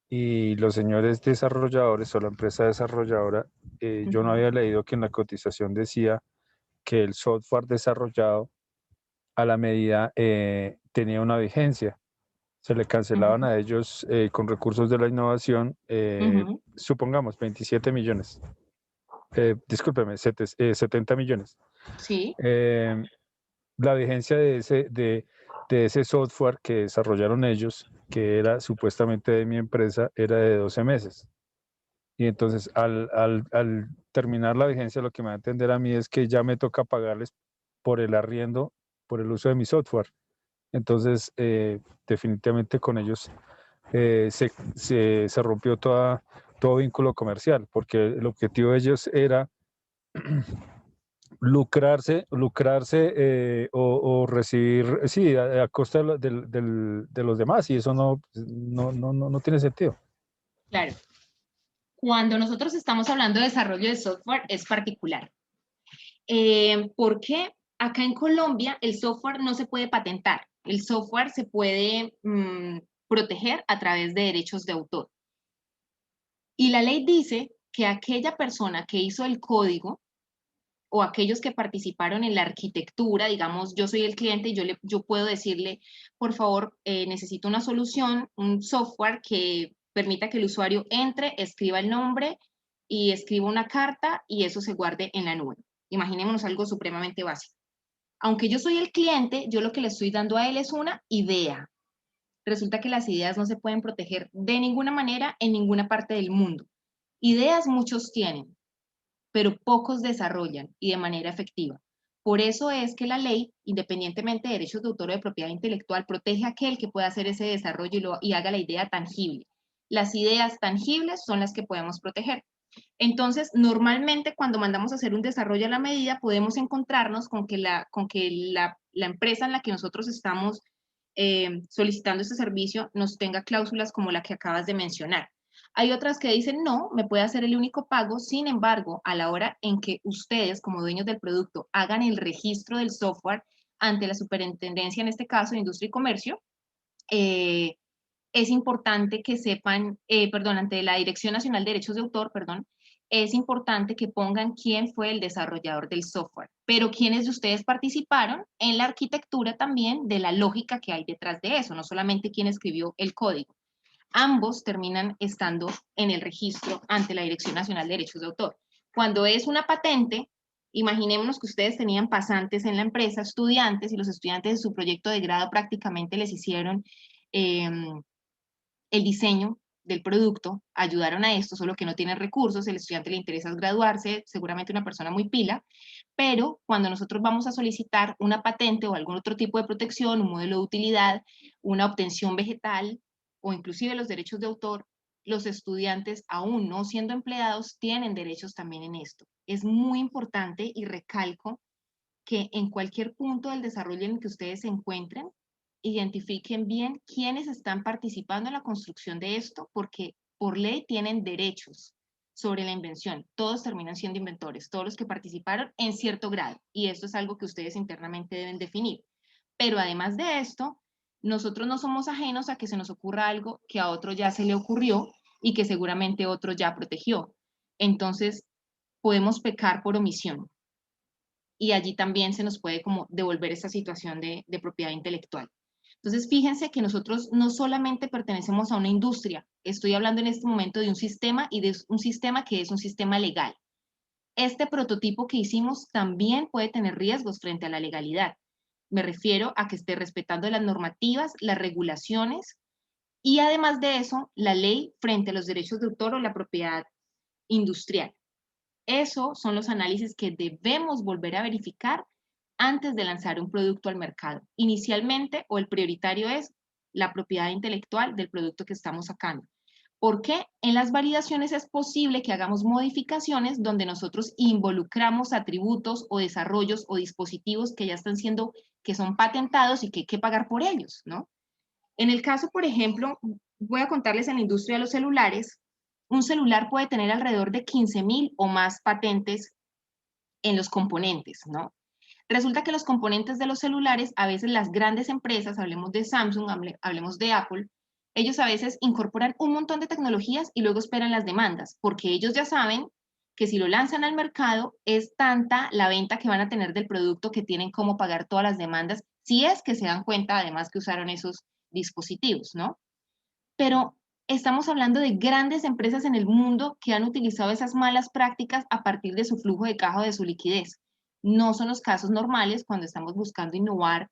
y los señores desarrolladores o la empresa desarrolladora, yo no Ujú, había leído que en la cotización decía que el software desarrollado a la medida tenía una vigencia. Se le cancelaban ujú, a ellos con recursos de la innovación, ujú. supongamos 27 millones, discúlpeme, 70 millones. Sí, Eh, la vigencia de ese software que desarrollaron ellos, que era supuestamente de mi empresa, era de 12 meses. Y entonces al terminar la vigencia, lo que me va a entender a mí es que ya me toca pagarles por el arriendo, por el uso de mi software. Entonces, definitivamente con ellos se rompió todo vínculo comercial, porque el objetivo de ellos era lucrarse o recibir, sí, a costa de los demás, y eso no tiene sentido. claro. Cuando nosotros estamos hablando de desarrollo de software es particular. ¿Por qué? Acá en Colombia el software no se puede patentar. El software se puede proteger a través de derechos de autor. Y la ley dice que aquella persona que hizo el código o aquellos que participaron en la arquitectura, digamos, yo soy el cliente y yo puedo decirle, por favor, necesito una solución, un software que permita que el usuario entre, escriba el nombre y escriba una carta y eso se guarde en la nube. Imaginémonos algo supremamente básico. Aunque yo soy el cliente, yo lo que le estoy dando a él es una idea. Resulta que las ideas no se pueden proteger de ninguna manera en ninguna parte del mundo. Ideas muchos tienen, pero pocos desarrollan y de manera efectiva. Por eso es que la ley, independientemente de derechos de autor o de propiedad intelectual, protege a aquel que pueda hacer ese desarrollo y haga la idea tangible. Las ideas tangibles son las que podemos proteger. Entonces, normalmente cuando mandamos a hacer un desarrollo a la medida, podemos encontrarnos con que la empresa en la que nosotros estamos solicitando este servicio nos tenga cláusulas como la que acabas de mencionar. Hay otras que dicen, no, me puede hacer el único pago, sin embargo, a la hora en que ustedes, como dueños del producto, hagan el registro del software ante la superintendencia, en este caso, de Industria y Comercio, eh, es importante que sepan, perdón, ante la Dirección Nacional de Derechos de Autor, perdón, es importante que pongan quién fue el desarrollador del software, pero quiénes de ustedes participaron en la arquitectura también de la lógica que hay detrás de eso, no solamente quién escribió el código. Ambos terminan estando en el registro ante la Dirección Nacional de Derechos de Autor. Cuando es una patente, imaginémonos que ustedes tenían pasantes en la empresa, estudiantes, y los estudiantes de su proyecto de grado prácticamente les hicieron eh, el diseño del producto, ayudaron a esto, solo que no tienen recursos, el estudiante le interesa graduarse, seguramente una persona muy pila, pero cuando nosotros vamos a solicitar una patente o algún otro tipo de protección, un modelo de utilidad, una obtención vegetal o inclusive los derechos de autor, los estudiantes, aún no siendo empleados, tienen derechos también en esto. Es muy importante y recalco que en cualquier punto del desarrollo en el que ustedes se encuentren, identifiquen bien quiénes están participando en la construcción de esto, porque por ley tienen derechos sobre la invención. Todos terminan siendo inventores, todos los que participaron en cierto grado, y esto es algo que ustedes internamente deben definir. Pero además de esto, nosotros no somos ajenos a que se nos ocurra algo que a otro ya se le ocurrió y que seguramente otro ya protegió. Entonces, podemos pecar por omisión y allí también se nos puede como devolver esta situación de propiedad intelectual. Entonces, fíjense que nosotros no solamente pertenecemos a una industria, estoy hablando en este momento de un sistema y de un sistema que es un sistema legal. Este prototipo que hicimos también puede tener riesgos frente a la legalidad. Me refiero a que esté respetando las normativas, las regulaciones y además de eso, la ley frente a los derechos de autor o la propiedad industrial. Esos son los análisis que debemos volver a verificar antes de lanzar un producto al mercado. Inicialmente, o el prioritario es la propiedad intelectual del producto que estamos sacando. ¿Por qué? En las validaciones es posible que hagamos modificaciones donde nosotros involucramos atributos o desarrollos o dispositivos que ya están siendo, que son patentados y que hay que pagar por ellos, ¿no? En el caso, por ejemplo, voy a contarles en la industria de los celulares, un celular puede tener alrededor de 15.000 o más patentes en los componentes, ¿no? Resulta que los componentes de los celulares, a veces las grandes empresas, hablemos de Samsung, hablemos de Apple, ellos a veces incorporan un montón de tecnologías y luego esperan las demandas, porque ellos ya saben que si lo lanzan al mercado, es tanta la venta que van a tener del producto que tienen cómo pagar todas las demandas, si es que se dan cuenta además que usaron esos dispositivos, ¿no? Pero estamos hablando de grandes empresas en el mundo que han utilizado esas malas prácticas a partir de su flujo de caja o de su liquidez. No son los casos normales cuando estamos buscando innovar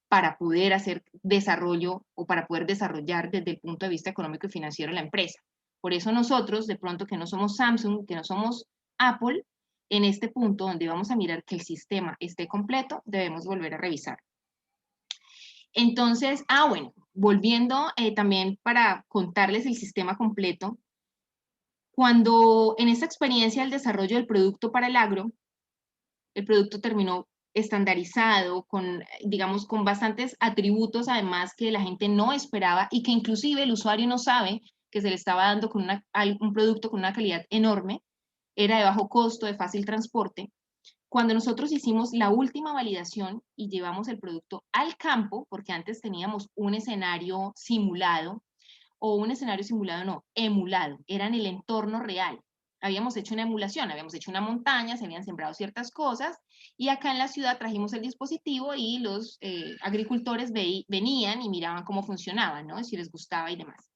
para poder hacer desarrollo o para poder desarrollar desde el punto de vista económico y financiero la empresa. Por eso nosotros, de pronto que no somos Samsung, que no somos Apple, en este punto donde vamos a mirar que el sistema esté completo, debemos volver a revisar. Entonces, bueno, volviendo también para contarles el sistema completo, cuando en esta experiencia del desarrollo del producto para el agro, el producto terminó estandarizado, con, digamos, con bastantes atributos además que la gente no esperaba y que inclusive el usuario no sabe que se le estaba dando con un producto con una calidad enorme, era de bajo costo, de fácil transporte. Cuando nosotros hicimos la última validación y llevamos el producto al campo, porque antes teníamos un escenario simulado, o un escenario simulado no, emulado, era en el entorno real. Habíamos hecho una emulación, habíamos hecho una montaña, se habían sembrado ciertas cosas, y acá en la ciudad trajimos el dispositivo y los agricultores venían y miraban cómo funcionaba, ¿no? Si les gustaba y demás.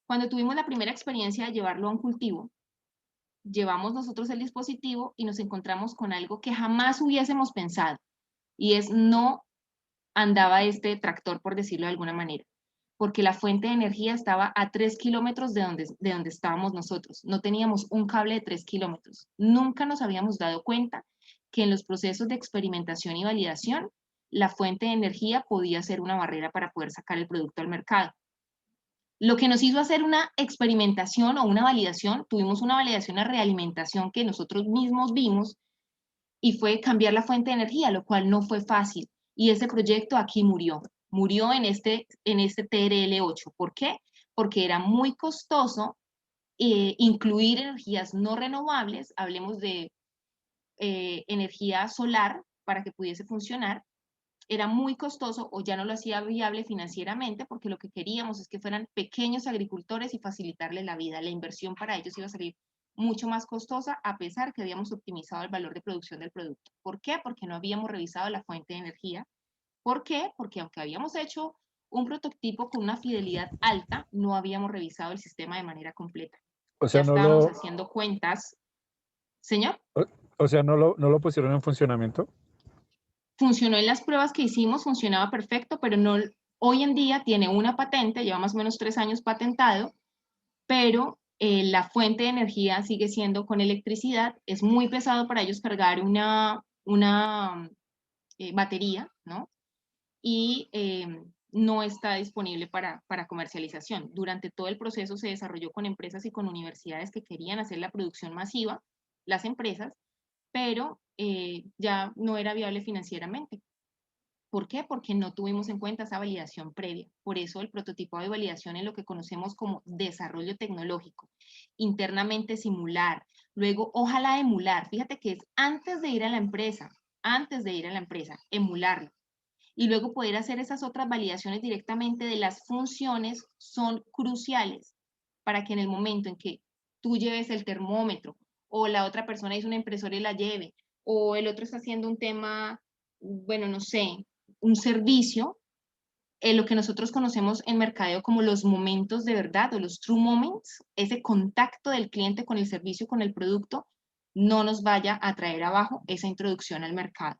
Cuando tuvimos la primera experiencia de llevarlo a un cultivo, llevamos nosotros el dispositivo y nos encontramos con algo que jamás hubiésemos pensado, y es no andaba este tractor, por decirlo de alguna manera, porque la fuente de energía estaba a 3 kilómetros de donde estábamos nosotros. No teníamos un cable de 3 kilómetros. Nunca nos habíamos dado cuenta que en los procesos de experimentación y validación, la fuente de energía podía ser una barrera para poder sacar el producto al mercado. Lo que nos hizo hacer una experimentación o una validación, tuvimos una validación a realimentación que nosotros mismos vimos, y fue cambiar la fuente de energía, lo cual no fue fácil. Y ese proyecto aquí murió en este TRL8. ¿Por qué? Porque era muy costoso incluir energías no renovables, hablemos de energía solar para que pudiese funcionar, era muy costoso o ya no lo hacía viable financieramente porque lo que queríamos es que fueran pequeños agricultores y facilitarles la vida. La inversión para ellos iba a salir mucho más costosa a pesar que habíamos optimizado el valor de producción del producto. ¿Por qué? Porque no habíamos revisado la fuente de energía. ¿Por qué? Porque aunque habíamos hecho un prototipo con una fidelidad alta, no habíamos revisado el sistema de manera completa. O Ya sea, estábamos haciendo cuentas. Señor. o sea, no lo pusieron en funcionamiento. Funcionó en las pruebas que hicimos, funcionaba perfecto, pero no, hoy en día tiene una patente, lleva más o menos 3 años patentado, pero la fuente de energía sigue siendo con electricidad, es muy pesado para ellos cargar una batería, ¿no? Y no está disponible para comercialización. Durante todo el proceso se desarrolló con empresas y con universidades que querían hacer la producción masiva, las empresas, pero ya no era viable financieramente. ¿Por qué? Porque no tuvimos en cuenta esa validación previa. Por eso el prototipo de validación es lo que conocemos como desarrollo tecnológico. Internamente simular, luego ojalá emular. Fíjate que es antes de ir a la empresa, emularlo. Y luego poder hacer esas otras validaciones directamente de las funciones son cruciales para que en el momento en que tú lleves el termómetro o la otra persona hizo una impresora y la lleve, o el otro está haciendo un tema, bueno, no sé, un servicio, lo que nosotros conocemos en mercadeo como los momentos de verdad o los true moments, ese contacto del cliente con el servicio, con el producto, no nos vaya a traer abajo esa introducción al mercado.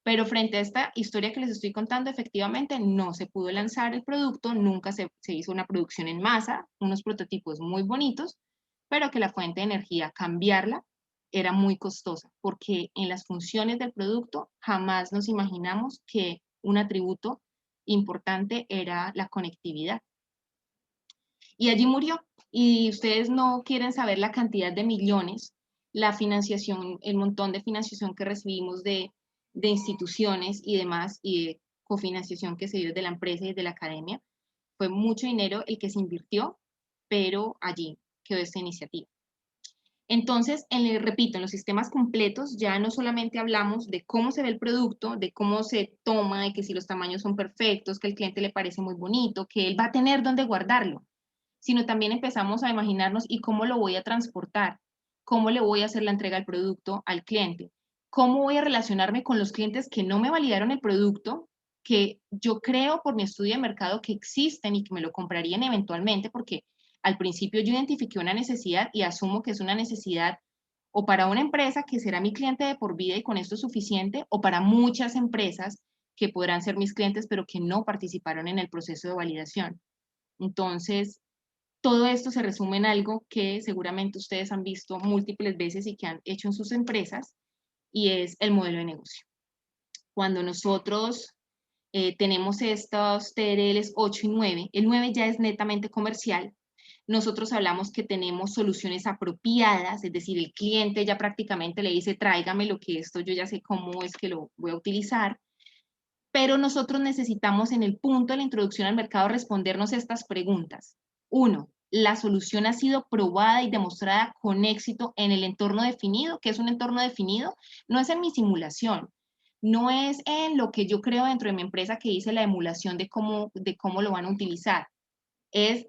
Pero frente a esta historia que les estoy contando, efectivamente no se pudo lanzar el producto, nunca se hizo una producción en masa, unos prototipos muy bonitos, pero que la fuente de energía, cambiarla, era muy costosa, porque en las funciones del producto jamás nos imaginamos que un atributo importante era la conectividad. y allí murió. Y ustedes no quieren saber la cantidad de millones, la financiación, el montón de financiación que recibimos de instituciones y demás, y de cofinanciación que se dio de la empresa y de la academia. Fue mucho dinero el que se invirtió, pero allí quedó esta iniciativa. Entonces, repito, en los sistemas completos ya no solamente hablamos de cómo se ve el producto, de cómo se toma, de que si los tamaños son perfectos, que al cliente le parece muy bonito, que él va a tener dónde guardarlo, sino también empezamos a imaginarnos y cómo lo voy a transportar, cómo le voy a hacer la entrega del producto al cliente, cómo voy a relacionarme con los clientes que no me validaron el producto, que yo creo por mi estudio de mercado que existen y que me lo comprarían eventualmente, porque al principio yo identifiqué una necesidad y asumo que es una necesidad o para una empresa que será mi cliente de por vida y con esto es suficiente, o para muchas empresas que podrán ser mis clientes pero que no participaron en el proceso de validación. Entonces, todo esto se resume en algo que seguramente ustedes han visto múltiples veces y que han hecho en sus empresas, y es el modelo de negocio. Cuando nosotros tenemos estos TRLs 8 y 9, el 9 ya es netamente comercial. Nosotros hablamos que tenemos soluciones apropiadas, es decir, el cliente ya prácticamente le dice, tráigame lo que esto, yo ya sé cómo es que lo voy a utilizar, pero nosotros necesitamos en el punto de la introducción al mercado respondernos estas preguntas. 1. ¿La solución ha sido probada y demostrada con éxito en el entorno definido? ¿Qué es un entorno definido? No es en mi simulación, no es en lo que yo creo dentro de mi empresa que hice la emulación de cómo lo van a utilizar. Es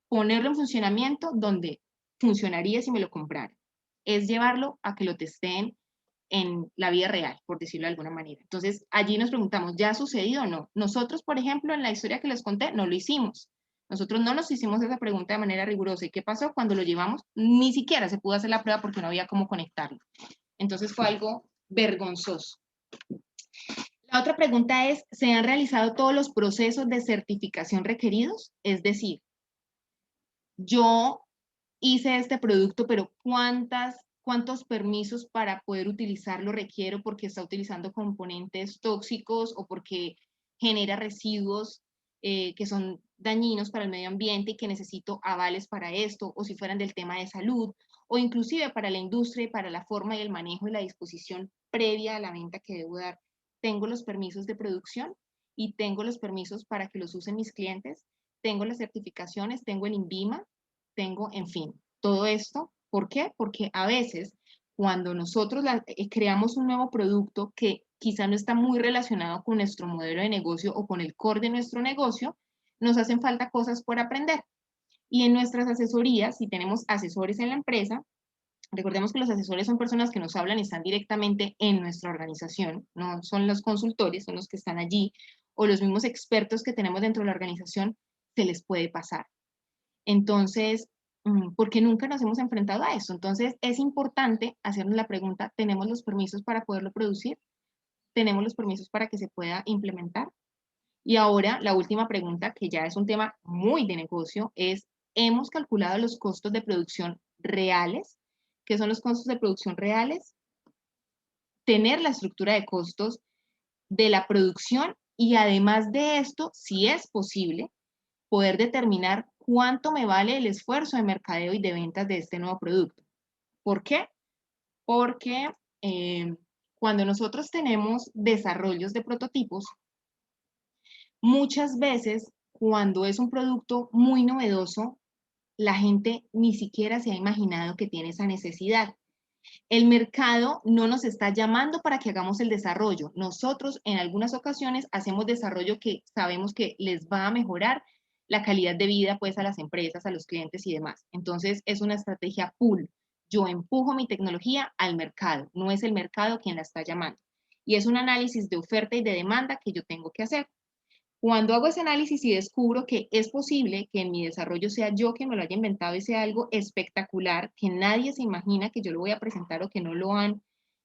ponerlo en funcionamiento donde funcionaría si me lo compraran. Es llevarlo a que lo testeen en la vida real, por decirlo de alguna manera. Entonces, allí nos preguntamos, ¿ya ha sucedido o no? Nosotros, por ejemplo, en la historia que les conté, no lo hicimos. Nosotros no nos hicimos esa pregunta de manera rigurosa. ¿Y qué pasó? Cuando lo llevamos, ni siquiera se pudo hacer la prueba porque no había cómo conectarlo. Entonces, fue algo vergonzoso. La otra pregunta es, ¿se han realizado todos los procesos de certificación requeridos? Es decir, yo hice este producto, pero ¿cuántos permisos para poder utilizarlo requiero porque está utilizando componentes tóxicos o porque genera residuos que son dañinos para el medio ambiente y que necesito avales para esto, o si fueran del tema de salud, o inclusive para la industria y para la forma y el manejo y la disposición previa a la venta que debo dar? Tengo los permisos de producción y tengo los permisos para que los usen mis clientes, tengo las certificaciones, tengo el INVIMA, tengo, en fin, todo esto. ¿Por qué? Porque a veces cuando nosotros creamos un nuevo producto que quizá no está muy relacionado con nuestro modelo de negocio o con el core de nuestro negocio, nos hacen falta cosas por aprender. Y en nuestras asesorías, si tenemos asesores en la empresa, recordemos que los asesores son personas que nos hablan y están directamente en nuestra organización, no son los consultores, son los que están allí, o los mismos expertos que tenemos dentro de la organización, se les puede pasar. Entonces, porque nunca nos hemos enfrentado a eso. Entonces, es importante hacernos la pregunta, ¿tenemos los permisos para poderlo producir? ¿Tenemos los permisos para que se pueda implementar? Y ahora, la última pregunta, que ya es un tema muy de negocio, es, ¿hemos calculado los costos de producción reales? ¿Qué son los costos de producción reales? Tener la estructura de costos de la producción y además de esto, si es posible, poder determinar cuánto me vale el esfuerzo de mercadeo y de ventas de este nuevo producto. ¿Por qué? Porque cuando nosotros tenemos desarrollos de prototipos, muchas veces cuando es un producto muy novedoso, la gente ni siquiera se ha imaginado que tiene esa necesidad. El mercado no nos está llamando para que hagamos el desarrollo. Nosotros en algunas ocasiones hacemos desarrollo que sabemos que les va a mejorar la calidad de vida pues a las empresas, a los clientes y demás. Entonces es una estrategia pull. Yo empujo mi tecnología al mercado, no es el mercado quien la está llamando. Y es un análisis de oferta y de demanda que yo tengo que hacer. Cuando hago ese análisis y descubro que es posible que en mi desarrollo sea yo quien me lo haya inventado y sea algo espectacular, que nadie se imagina que yo lo voy a presentar o que no lo han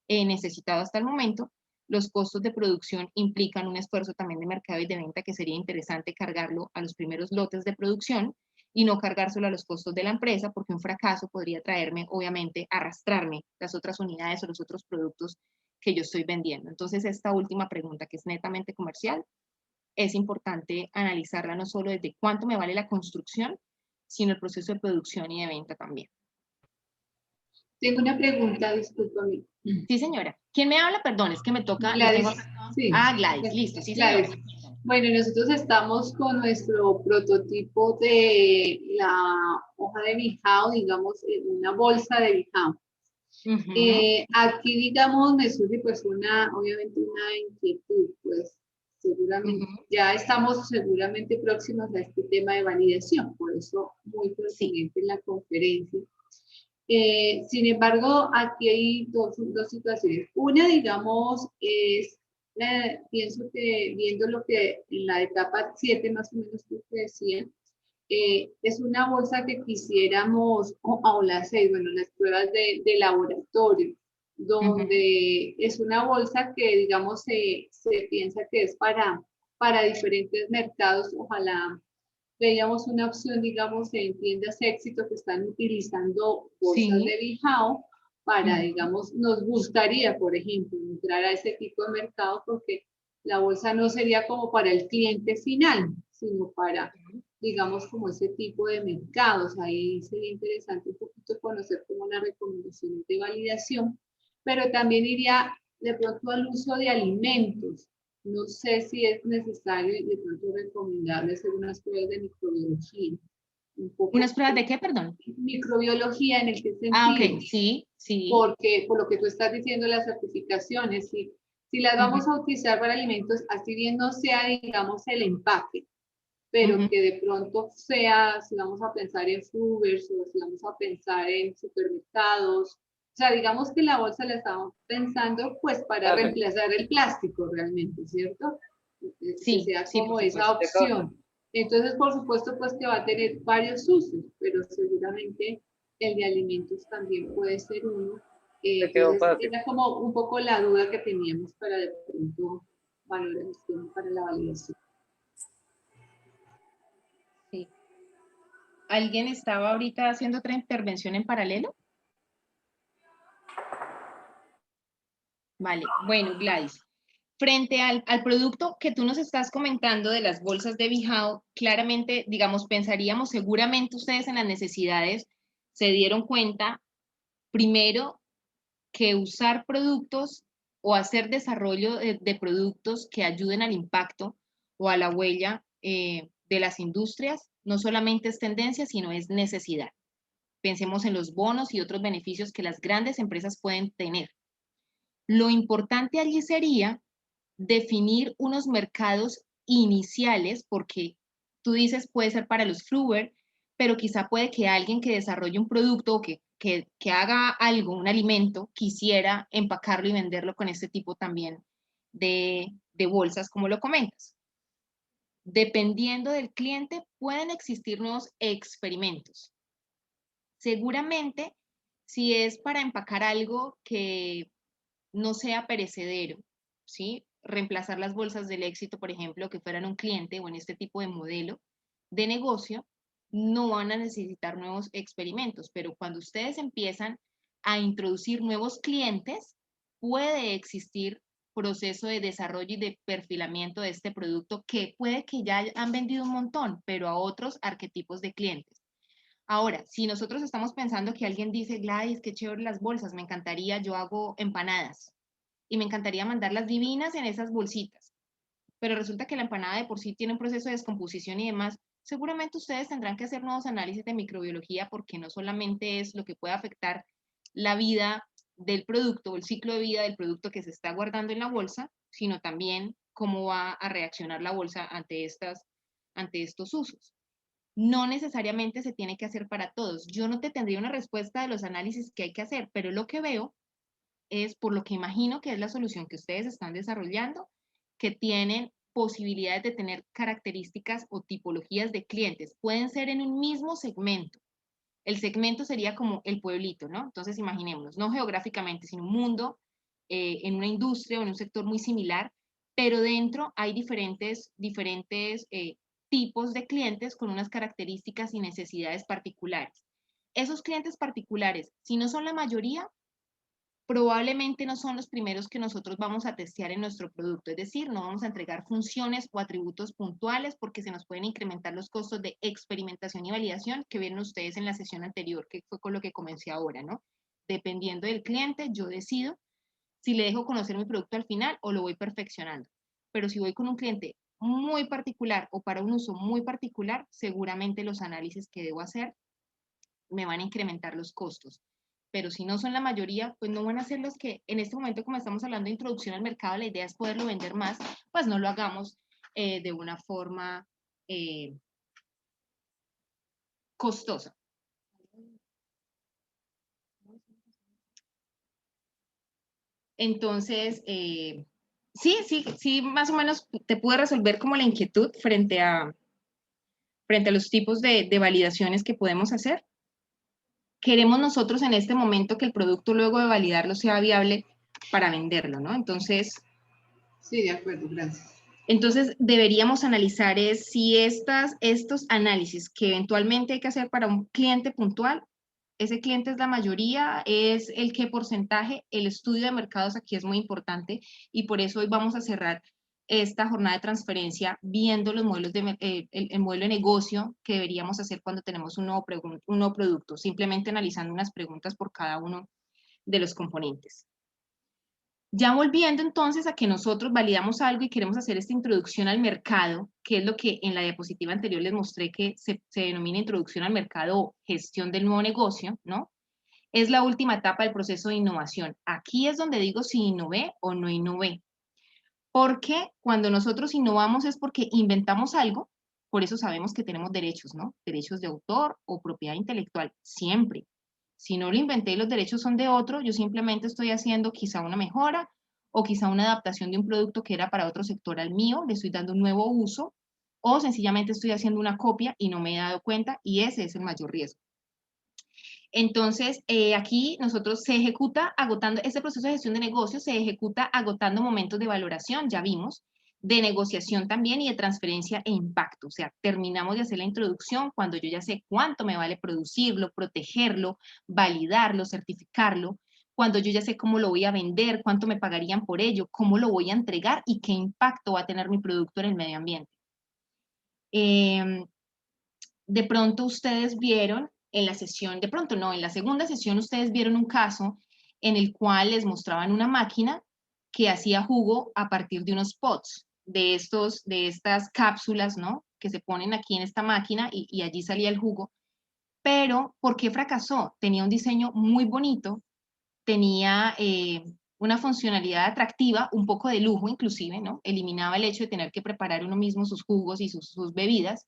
necesitado hasta el momento, los costos de producción implican un esfuerzo también de mercado y de venta que sería interesante cargarlo a los primeros lotes de producción y no cargárselo a los costos de la empresa, porque un fracaso podría traerme, obviamente, arrastrarme las otras unidades o los otros productos que yo estoy vendiendo. Entonces, esta última pregunta, que es netamente comercial, es importante analizarla no solo desde cuánto me vale la construcción, sino el proceso de producción y de venta también. Tengo una pregunta, discúlpame. Sí, señora. ¿Quién me habla? Perdón, es que me toca. Gladys, sí. Gladys, listo, sí, señora. Gladys. Bueno, nosotros estamos con nuestro prototipo de la hoja de bijao, digamos, en una bolsa de bijao. Aquí, digamos, me surge pues obviamente una inquietud, pues seguramente, ya estamos seguramente próximos a este tema de validación, por eso muy pertinente en la conferencia. Sin embargo, aquí hay dos situaciones. Una, digamos, pienso que viendo lo que en la etapa 7 más o menos que usted decía, es una bolsa que quisiéramos, o la 6, bueno, las pruebas de laboratorio, donde es una bolsa que, digamos, se piensa que es para diferentes mercados. Ojalá veíamos una opción, digamos, en tiendas éxito que están utilizando bolsas de bijao para, digamos, nos gustaría, por ejemplo, entrar a ese tipo de mercado porque la bolsa no sería como para el cliente final, sino para, digamos, como ese tipo de mercados. Ahí sería interesante un poquito conocer como las recomendaciones de validación, pero también iría de pronto al uso de alimentos. No sé si es necesario de pronto recomendarles hacer unas pruebas de microbiología. ¿Unas pruebas de qué, perdón? Microbiología, ¿en el qué sentido? Ok, sí. Porque por lo que tú estás diciendo, las certificaciones, si las vamos a utilizar para alimentos, así bien no sea, digamos, el empaque, pero que de pronto sea, si vamos a pensar en Frubers o si vamos a pensar en supermercados, o sea, digamos que la bolsa la estamos pensando pues para reemplazar el plástico realmente, ¿cierto? Que sea como esa opción. Entonces, por supuesto, pues que va a tener varios usos, pero seguramente el de alimentos también puede ser uno. Era como un poco la duda que teníamos para de pronto valoración para la validación. Sí. ¿Alguien estaba ahorita haciendo otra intervención en paralelo? Vale, bueno, Gladys, frente al producto que tú nos estás comentando de las bolsas de bijao, claramente, digamos, pensaríamos, seguramente ustedes en las necesidades se dieron cuenta, primero, que usar productos o hacer desarrollo de productos que ayuden al impacto o a la huella de las industrias, no solamente es tendencia, sino es necesidad. Pensemos en los bonos y otros beneficios que las grandes empresas pueden tener. Lo importante allí sería definir unos mercados iniciales, porque tú dices puede ser para los Fruber, pero quizá puede que alguien que desarrolle un producto o que haga algo, un alimento, quisiera empacarlo y venderlo con este tipo también de bolsas, como lo comentas. Dependiendo del cliente, pueden existir nuevos experimentos. Seguramente, si es para empacar algo que no sea perecedero, ¿sí? Reemplazar las bolsas del éxito, por ejemplo, que fueran un cliente o en este tipo de modelo de negocio, no van a necesitar nuevos experimentos, pero cuando ustedes empiezan a introducir nuevos clientes, puede existir proceso de desarrollo y de perfilamiento de este producto que puede que ya han vendido un montón, pero a otros arquetipos de clientes. Ahora, si nosotros estamos pensando que alguien dice, Gladys, qué chévere las bolsas, me encantaría, yo hago empanadas y me encantaría mandarlas divinas en esas bolsitas, pero resulta que la empanada de por sí tiene un proceso de descomposición y demás, seguramente ustedes tendrán que hacer nuevos análisis de microbiología porque no solamente es lo que puede afectar la vida del producto o el ciclo de vida del producto que se está guardando en la bolsa, sino también cómo va a reaccionar la bolsa ante estos usos. No necesariamente se tiene que hacer para todos. Yo no te tendría una respuesta de los análisis que hay que hacer, pero lo que veo es, por lo que imagino que es la solución que ustedes están desarrollando, que tienen posibilidades de tener características o tipologías de clientes. Pueden ser en un mismo segmento. El segmento sería como el pueblito, ¿no? Entonces imaginémonos, no geográficamente, sino un mundo en una industria o en un sector muy similar, pero dentro hay diferentes tipos de clientes con unas características y necesidades particulares. Esos clientes particulares, si no son la mayoría, probablemente no son los primeros que nosotros vamos a testear en nuestro producto, es decir, no vamos a entregar funciones o atributos puntuales porque se nos pueden incrementar los costos de experimentación y validación que vieron ustedes en la sesión anterior, que fue con lo que comencé ahora, ¿no? Dependiendo del cliente, yo decido si le dejo conocer mi producto al final o lo voy perfeccionando. Pero si voy con un cliente muy particular o para un uso muy particular, seguramente los análisis que debo hacer me van a incrementar los costos. Pero si no son la mayoría, pues no van a ser los que en este momento, como estamos hablando de introducción al mercado, la idea es poderlo vender más, pues no lo hagamos de una forma costosa. Entonces, sí, más o menos te pude resolver como la inquietud frente a los tipos de validaciones que podemos hacer. Queremos nosotros en este momento que el producto luego de validarlo sea viable para venderlo, ¿no? Entonces, sí, de acuerdo, gracias. Entonces, deberíamos analizar si estos análisis que eventualmente hay que hacer para un cliente puntual, ese cliente es la mayoría, es el qué porcentaje, el estudio de mercados aquí es muy importante y por eso hoy vamos a cerrar esta jornada de transferencia viendo los modelos el modelo de negocio que deberíamos hacer cuando tenemos un nuevo producto, simplemente analizando unas preguntas por cada uno de los componentes. Ya volviendo entonces a que nosotros validamos algo y queremos hacer esta introducción al mercado, que es lo que en la diapositiva anterior les mostré que se denomina introducción al mercado o gestión del nuevo negocio, ¿no? Es la última etapa del proceso de innovación. Aquí es donde digo si innové o no innové. Porque cuando nosotros innovamos es porque inventamos algo, por eso sabemos que tenemos derechos, ¿no? Derechos de autor o propiedad intelectual, siempre. Si no lo inventé y los derechos son de otro, yo simplemente estoy haciendo quizá una mejora o quizá una adaptación de un producto que era para otro sector al mío, le estoy dando un nuevo uso, o sencillamente estoy haciendo una copia y no me he dado cuenta y ese es el mayor riesgo. Entonces, aquí nosotros se ejecuta agotando, este proceso de gestión de negocios se ejecuta agotando momentos de valoración, ya vimos, de negociación también y de transferencia e impacto. O sea, terminamos de hacer la introducción cuando yo ya sé cuánto me vale producirlo, protegerlo, validarlo, certificarlo, cuando yo ya sé cómo lo voy a vender, cuánto me pagarían por ello, cómo lo voy a entregar y qué impacto va a tener mi producto en el medio ambiente. De pronto ustedes vieron en la sesión, de pronto no, en la segunda sesión ustedes vieron un caso en el cual les mostraban una máquina que hacía jugo a partir de unos pots, de estas cápsulas, ¿no? Que se ponen aquí en esta máquina y allí salía el jugo. Pero, ¿por qué fracasó? Tenía un diseño muy bonito, tenía una funcionalidad atractiva, un poco de lujo inclusive, ¿no? Eliminaba el hecho de tener que preparar uno mismo sus jugos y sus bebidas.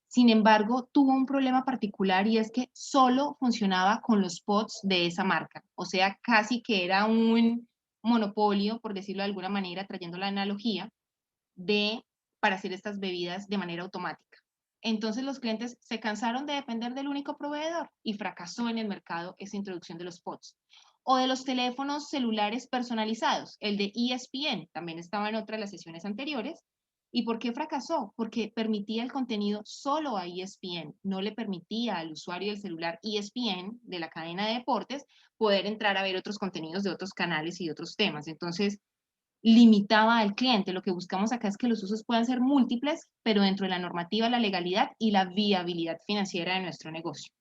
Sin embargo, tuvo un problema particular y es que solo funcionaba con los pots de esa marca. O sea, casi que era un monopolio, por decirlo de alguna manera, trayendo la analogía, para hacer estas bebidas de manera automática. Entonces los clientes se cansaron de depender del único proveedor y fracasó en el mercado esa introducción de los pods. O de los teléfonos celulares personalizados, el de ESPN, también estaba en otra de las sesiones anteriores. ¿Y por qué fracasó? Porque permitía el contenido solo a ESPN, no le permitía al usuario del celular ESPN de la cadena de deportes poder entrar a ver otros contenidos de otros canales y de otros temas. Entonces, limitaba al cliente. Lo que buscamos acá es que los usos puedan ser múltiples, pero dentro de la normativa, la legalidad y la viabilidad financiera de nuestro negocio.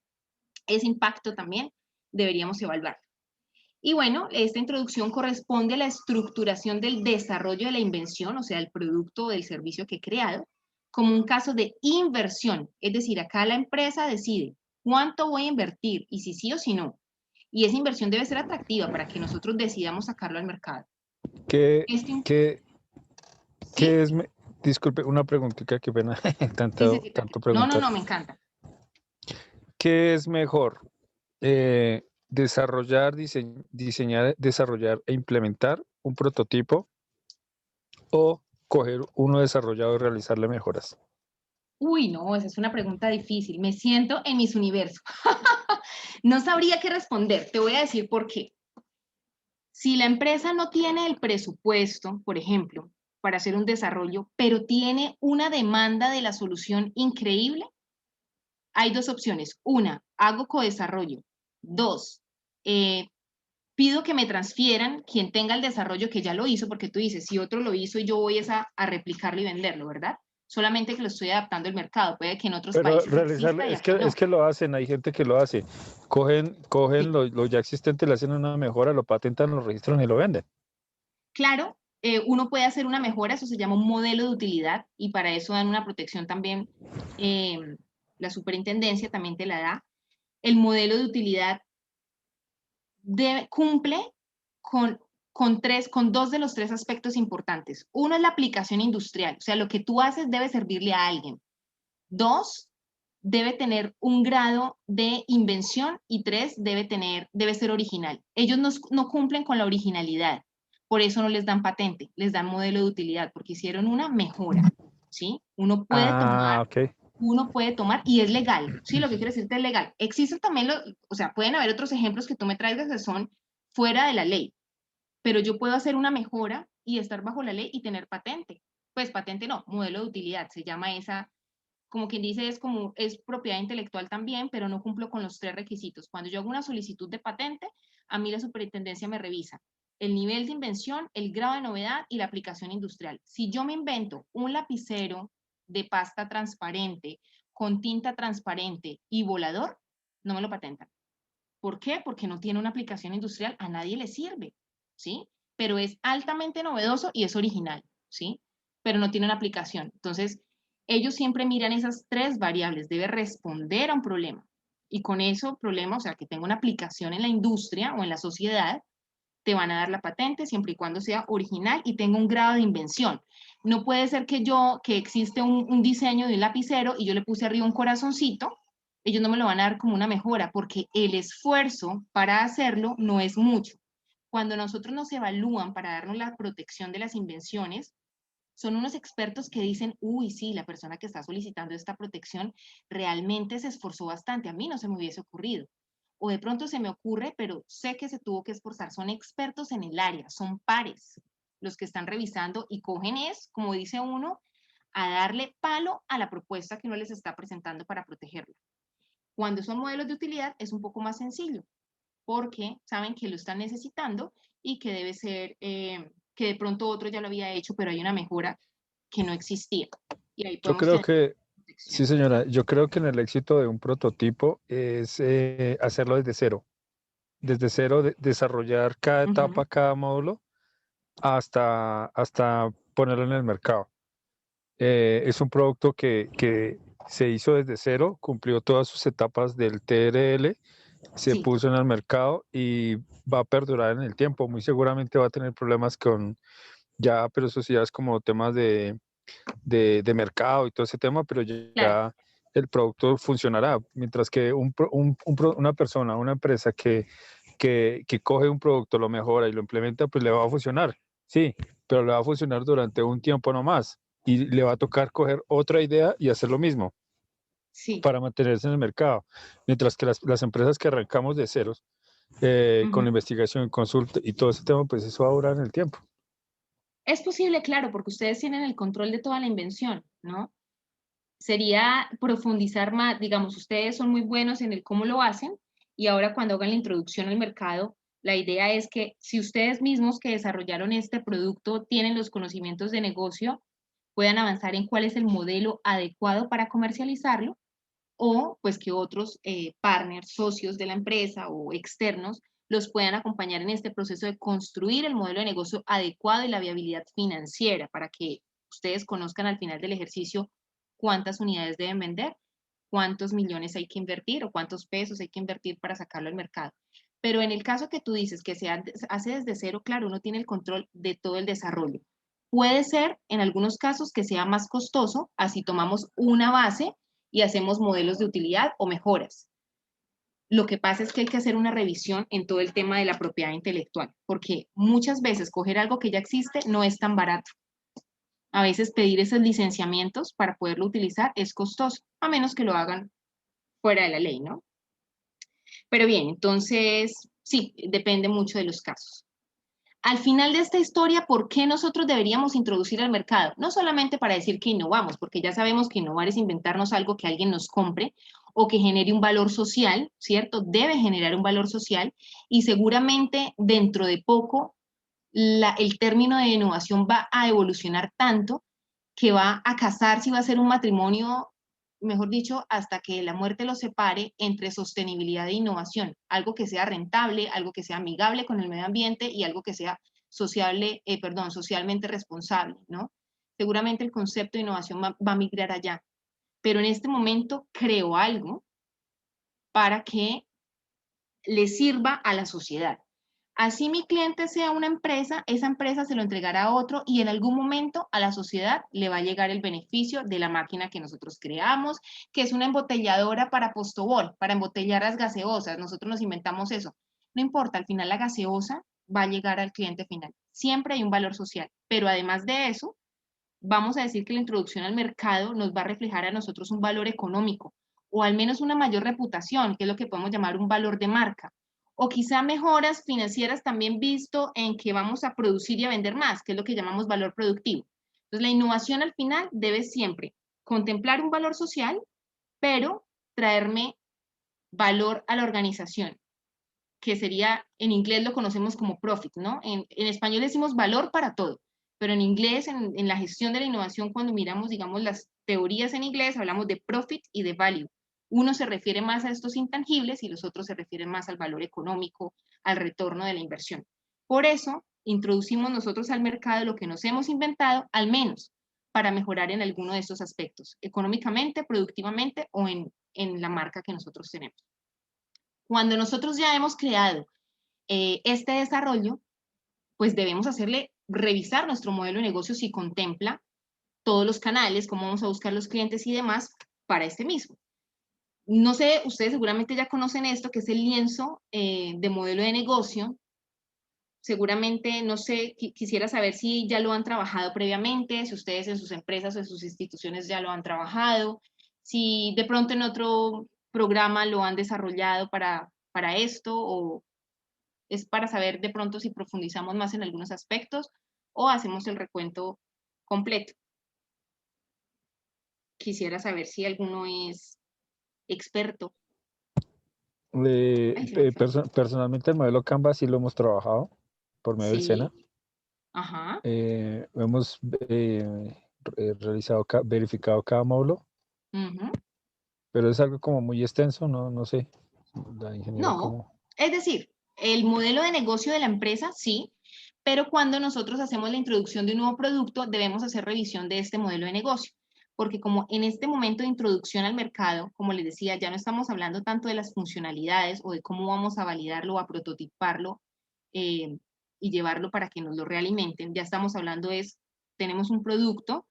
Ese impacto también deberíamos evaluarlo. Y bueno, esta introducción corresponde a la estructuración del desarrollo de la invención, o sea, el producto o del servicio que he creado, como un caso de inversión. Es decir, acá la empresa decide cuánto voy a invertir y si sí o si no. Y esa inversión debe ser atractiva para que nosotros decidamos sacarlo al mercado. ¿Qué, ¿Sí? qué es? Disculpe, una preguntita, qué pena, tanto Sí. preguntar. No, me encanta. ¿Qué es mejor? ¿Desarrollar, diseñar, desarrollar e implementar un prototipo o coger uno desarrollado y realizarle mejoras? Uy, no, esa es una pregunta difícil. Me siento en mis universos. No sabría qué responder. Te voy a decir por qué. Si la empresa no tiene el presupuesto, por ejemplo, para hacer un desarrollo, pero tiene una demanda de la solución increíble, hay dos opciones. Una, hago codesarrollo. Dos, pido que me transfieran quien tenga el desarrollo que ya lo hizo, porque tú dices, si otro lo hizo, yo voy a replicarlo y venderlo, ¿verdad? Solamente que lo estoy adaptando al mercado, puede que en otros Pero países realizarlo, exista y aquí no. es que lo hacen, hay gente que lo hace. Cogen Sí. lo ya existente, le hacen una mejora, lo patentan, lo registran y lo venden. Claro, uno puede hacer una mejora, eso se llama un modelo de utilidad, y para eso dan una protección también, la superintendencia también te la da. El modelo de utilidad cumple con dos de los tres aspectos importantes. Uno es la aplicación industrial, o sea, lo que tú haces debe servirle a alguien. Dos, debe tener un grado de invención, y tres, debe ser original. Ellos no cumplen con la originalidad, por eso no les dan patente, les dan modelo de utilidad, porque hicieron una mejora, ¿sí? Uno puede tomar y es legal, ¿sí? Lo que quiero decirte es legal. Existen también, o sea, pueden haber otros ejemplos que tú me traigas que son fuera de la ley, pero yo puedo hacer una mejora y estar bajo la ley y tener patente. Pues patente no, modelo de utilidad, se llama esa, como quien dice, es propiedad intelectual también, pero no cumplo con los tres requisitos. Cuando yo hago una solicitud de patente, a mí la superintendencia me revisa el nivel de invención, el grado de novedad y la aplicación industrial. Si yo me invento un lapicero de pasta transparente, con tinta transparente y volador, no me lo patentan. ¿Por qué? Porque no tiene una aplicación industrial, a nadie le sirve, ¿sí? Pero es altamente novedoso y es original, ¿sí? Pero no tiene una aplicación. Entonces, ellos siempre miran esas tres variables, debe responder a un problema. Y con eso problema, o sea, que tenga una aplicación en la industria o en la sociedad, te van a dar la patente siempre y cuando sea original y tenga un grado de invención. No puede ser que existe un diseño de un lapicero y yo le puse arriba un corazoncito, ellos no me lo van a dar como una mejora, porque el esfuerzo para hacerlo no es mucho. Cuando nosotros nos evalúan para darnos la protección de las invenciones, son unos expertos que dicen, uy, sí, la persona que está solicitando esta protección realmente se esforzó bastante, a mí no se me hubiese ocurrido. O de pronto se me ocurre, pero sé que se tuvo que esforzar. Son expertos en el área, son pares los que están revisando y cogen como dice uno, a darle palo a la propuesta que uno les está presentando para protegerla. Cuando son modelos de utilidad es un poco más sencillo, porque saben que lo están necesitando y que debe ser, que de pronto otro ya lo había hecho, pero hay una mejora que no existía. Y ahí Yo podemos creo tener que, sí protección. señora, yo creo que en el éxito de un prototipo es hacerlo desde cero. Desde cero, desarrollar cada etapa, cada módulo, hasta ponerlo en el mercado. Es un producto que se hizo desde cero, cumplió todas sus etapas del TRL, se Sí, puso en el mercado y va a perdurar en el tiempo. Muy seguramente va a tener problemas pero eso sí ya es como temas de mercado y todo ese tema, pero claro. ya el producto funcionará. Mientras que una persona, una empresa que coge un producto, lo mejora y lo implementa, pues le va a funcionar, sí, pero le va a funcionar durante un tiempo nomás y le va a tocar coger otra idea y hacer lo mismo Sí. para mantenerse en el mercado. Mientras que las empresas que arrancamos de ceros, con la investigación, consulta y todo ese tema, pues eso va a durar en el tiempo. Es posible, claro, porque ustedes tienen el control de toda la invención, ¿no? Sería profundizar más, digamos, ustedes son muy buenos en el cómo lo hacen, y ahora cuando hagan la introducción al mercado, la idea es que si ustedes mismos que desarrollaron este producto tienen los conocimientos de negocio, puedan avanzar en cuál es el modelo adecuado para comercializarlo, o pues que otros partners, socios de la empresa o externos los puedan acompañar en este proceso de construir el modelo de negocio adecuado y la viabilidad financiera para que ustedes conozcan al final del ejercicio cuántas unidades deben vender, cuántos millones hay que invertir o cuántos pesos hay que invertir para sacarlo al mercado. Pero en el caso que tú dices que se hace desde cero, claro, uno tiene el control de todo el desarrollo. Puede ser en algunos casos que sea más costoso, así tomamos una base y hacemos modelos de utilidad o mejoras. Lo que pasa es que hay que hacer una revisión en todo el tema de la propiedad intelectual, porque muchas veces coger algo que ya existe no es tan barato. A veces pedir esos licenciamientos para poderlo utilizar es costoso, a menos que lo hagan fuera de la ley, ¿no? Pero bien, entonces, sí, depende mucho de los casos. Al final de esta historia, ¿por qué nosotros deberíamos introducir al mercado? No solamente para decir que innovamos, porque ya sabemos que innovar es inventarnos algo que alguien nos compre o que genere un valor social, ¿cierto? Debe generar un valor social y seguramente dentro de poco el término de innovación va a evolucionar tanto que va a casarse y va a ser un matrimonio, mejor dicho, hasta que la muerte los separe entre sostenibilidad e innovación, algo que sea rentable, algo que sea amigable con el medio ambiente y algo que sea socialmente responsable, ¿no? Seguramente el concepto de innovación va a migrar allá, pero en este momento creo algo para que le sirva a la sociedad. Así mi cliente sea una empresa, esa empresa se lo entregará a otro y en algún momento a la sociedad le va a llegar el beneficio de la máquina que nosotros creamos, que es una embotelladora para Postobón, para embotellar las gaseosas. Nosotros nos inventamos eso. No importa, al final la gaseosa va a llegar al cliente final. Siempre hay un valor social, pero además de eso, vamos a decir que la introducción al mercado nos va a reflejar a nosotros un valor económico o al menos una mayor reputación, que es lo que podemos llamar un valor de marca. O quizá mejoras financieras también visto en que vamos a producir y a vender más, que es lo que llamamos valor productivo. Entonces, la innovación al final debe siempre contemplar un valor social, pero traerme valor a la organización, que sería, en inglés lo conocemos como profit, ¿no? En español decimos valor para todo, pero en inglés, en la gestión de la innovación, cuando miramos, digamos, las teorías en inglés, hablamos de profit y de value. Uno se refiere más a estos intangibles y los otros se refieren más al valor económico, al retorno de la inversión. Por eso, introducimos nosotros al mercado lo que nos hemos inventado, al menos para mejorar en alguno de estos aspectos, económicamente, productivamente o en la marca que nosotros tenemos. Cuando nosotros ya hemos creado este desarrollo, pues debemos revisar nuestro modelo de negocio si contempla todos los canales, cómo vamos a buscar los clientes y demás para este mismo. No sé, ustedes seguramente ya conocen esto, que es el lienzo de modelo de negocio. Seguramente, no sé, quisiera saber si ya lo han trabajado previamente, si ustedes en sus empresas o en sus instituciones ya lo han trabajado, si de pronto en otro programa lo han desarrollado para esto o es para saber de pronto si profundizamos más en algunos aspectos o hacemos el recuento completo. Quisiera saber si alguno es experto. Personalmente el modelo Canva sí lo hemos trabajado por medio del SENA. Sí, ajá. Hemos verificado cada módulo, pero es algo como muy extenso, no sé. La ingeniera No, como... es decir, el modelo de negocio de la empresa, sí, pero cuando nosotros hacemos la introducción de un nuevo producto, debemos hacer revisión de este modelo de negocio, porque como en este momento de introducción al mercado, como les decía, ya no estamos hablando tanto de las funcionalidades o de cómo vamos a validarlo o a prototiparlo y llevarlo para que nos lo realimenten, ya estamos hablando tenemos un producto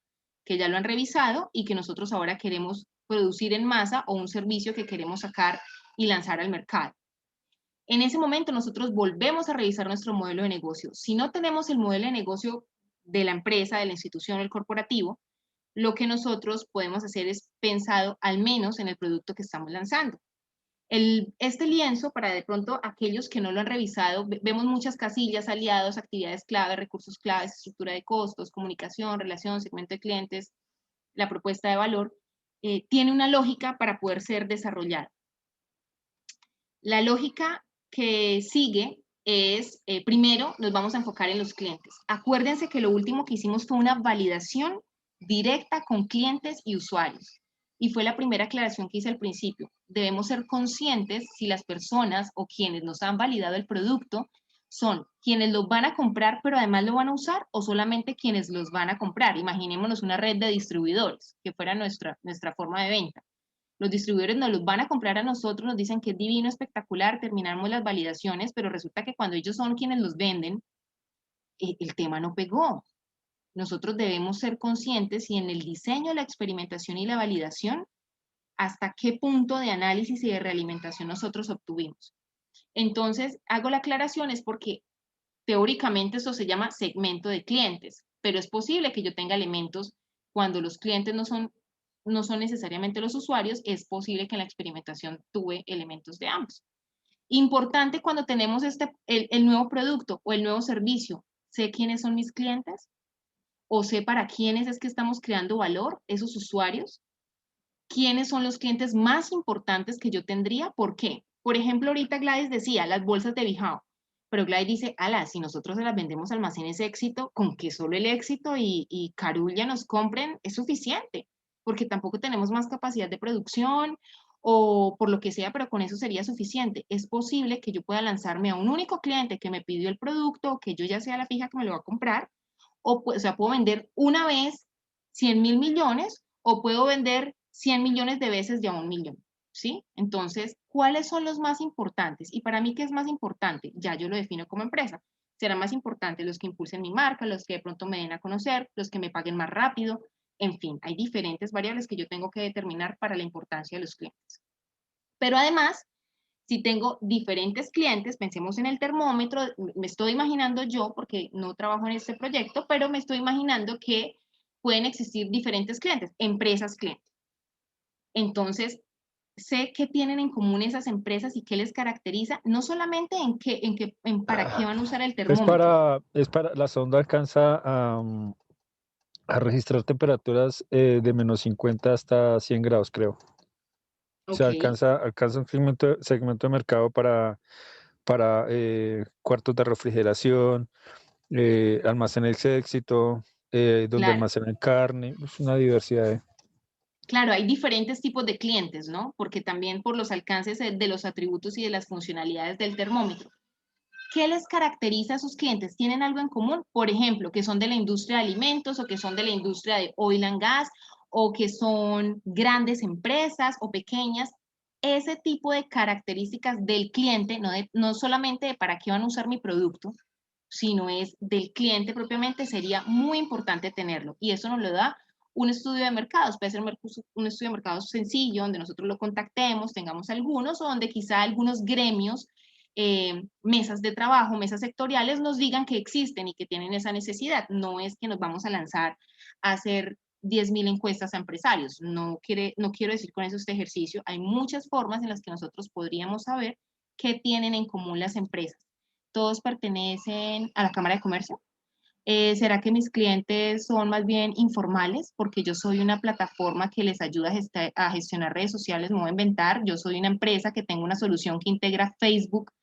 que ya lo han revisado y que nosotros ahora queremos producir en masa o un servicio que queremos sacar y lanzar al mercado. En ese momento nosotros volvemos a revisar nuestro modelo de negocio. Si no tenemos el modelo de negocio de la empresa, de la institución o el corporativo, lo que nosotros podemos hacer es pensado al menos en el producto que estamos lanzando. Este lienzo, para de pronto aquellos que no lo han revisado, vemos muchas casillas, aliados, actividades clave, recursos claves, estructura de costos, comunicación, relación, segmento de clientes, la propuesta de valor, tiene una lógica para poder ser desarrollada. La lógica que sigue es, primero, nos vamos a enfocar en los clientes. Acuérdense que lo último que hicimos fue una validación directa con clientes y usuarios. Y fue la primera aclaración que hice al principio. Debemos ser conscientes si las personas o quienes nos han validado el producto son quienes los van a comprar, pero además lo van a usar, o solamente quienes los van a comprar. Imaginémonos una red de distribuidores, que fuera nuestra forma de venta. Los distribuidores nos los van a comprar a nosotros, nos dicen que es divino, espectacular, terminamos las validaciones, pero resulta que cuando ellos son quienes los venden, el tema no pegó. Nosotros debemos ser conscientes y en el diseño, la experimentación y la validación, hasta qué punto de análisis y de realimentación nosotros obtuvimos. Entonces, hago la aclaración es porque teóricamente eso se llama segmento de clientes, pero es posible que yo tenga elementos cuando los clientes no son necesariamente los usuarios, es posible que en la experimentación tuve elementos de ambos. Importante cuando tenemos el nuevo producto o el nuevo servicio, sé quiénes son mis clientes o sé para quiénes es que estamos creando valor, esos usuarios. quiénes son los clientes más importantes que yo tendría. ¿Por qué? Por ejemplo, ahorita Gladys decía las bolsas de Bijao, pero Gladys dice, ala, si nosotros se las vendemos a Almacenes Éxito, con que solo el Éxito y Carulla nos compren es suficiente, porque tampoco tenemos más capacidad de producción o por lo que sea, pero con eso sería suficiente. Es posible que yo pueda lanzarme a un único cliente que me pidió el producto, que yo ya sea la fija que me lo va a comprar, o sea, puedo vender una vez 100.000 millones o puedo vender 100 millones de veces ya 1 millón, ¿sí? Entonces, ¿cuáles son los más importantes? Y para mí, ¿qué es más importante? Ya yo lo defino como empresa. Serán más importantes los que impulsen mi marca, los que de pronto me den a conocer, los que me paguen más rápido, en fin, hay diferentes variables que yo tengo que determinar para la importancia de los clientes. Pero además, si tengo diferentes clientes, pensemos en el termómetro, me estoy imaginando yo, porque no trabajo en este proyecto, pero me estoy imaginando que pueden existir diferentes clientes, empresas clientes. Entonces, sé qué tienen en común esas empresas y qué les caracteriza, no solamente para qué van a usar el termómetro. La sonda alcanza a registrar temperaturas de -50 hasta 100 grados, creo. O sea, Ok, alcanza un segmento de mercado para cuartos de refrigeración, almacenes Éxito, donde claro. almacenan carne, es una diversidad de... Claro, hay diferentes tipos de clientes, ¿no? Porque también por los alcances de los atributos y de las funcionalidades del termómetro. ¿Qué les caracteriza a esos clientes? ¿Tienen algo en común? Por ejemplo, que son de la industria de alimentos o que son de la industria de oil and gas o que son grandes empresas o pequeñas. Ese tipo de características del cliente, no solamente de para qué van a usar mi producto, sino es del cliente propiamente, sería muy importante tenerlo. Y eso nos lo da un estudio de mercados. Puede ser un estudio de mercados sencillo, donde nosotros lo contactemos, tengamos algunos, o donde quizá algunos gremios, mesas de trabajo, mesas sectoriales, nos digan que existen y que tienen esa necesidad. No es que nos vamos a lanzar a hacer 10.000 encuestas a empresarios. No quiero decir con eso este ejercicio. Hay muchas formas en las que nosotros podríamos saber qué tienen en común las empresas. Todos pertenecen a la Cámara de Comercio. ¿Será que mis clientes son más bien informales? Porque yo soy una plataforma que les ayuda a gestionar redes sociales, me voy a inventar. Yo soy una empresa que tengo una solución que integra Facebook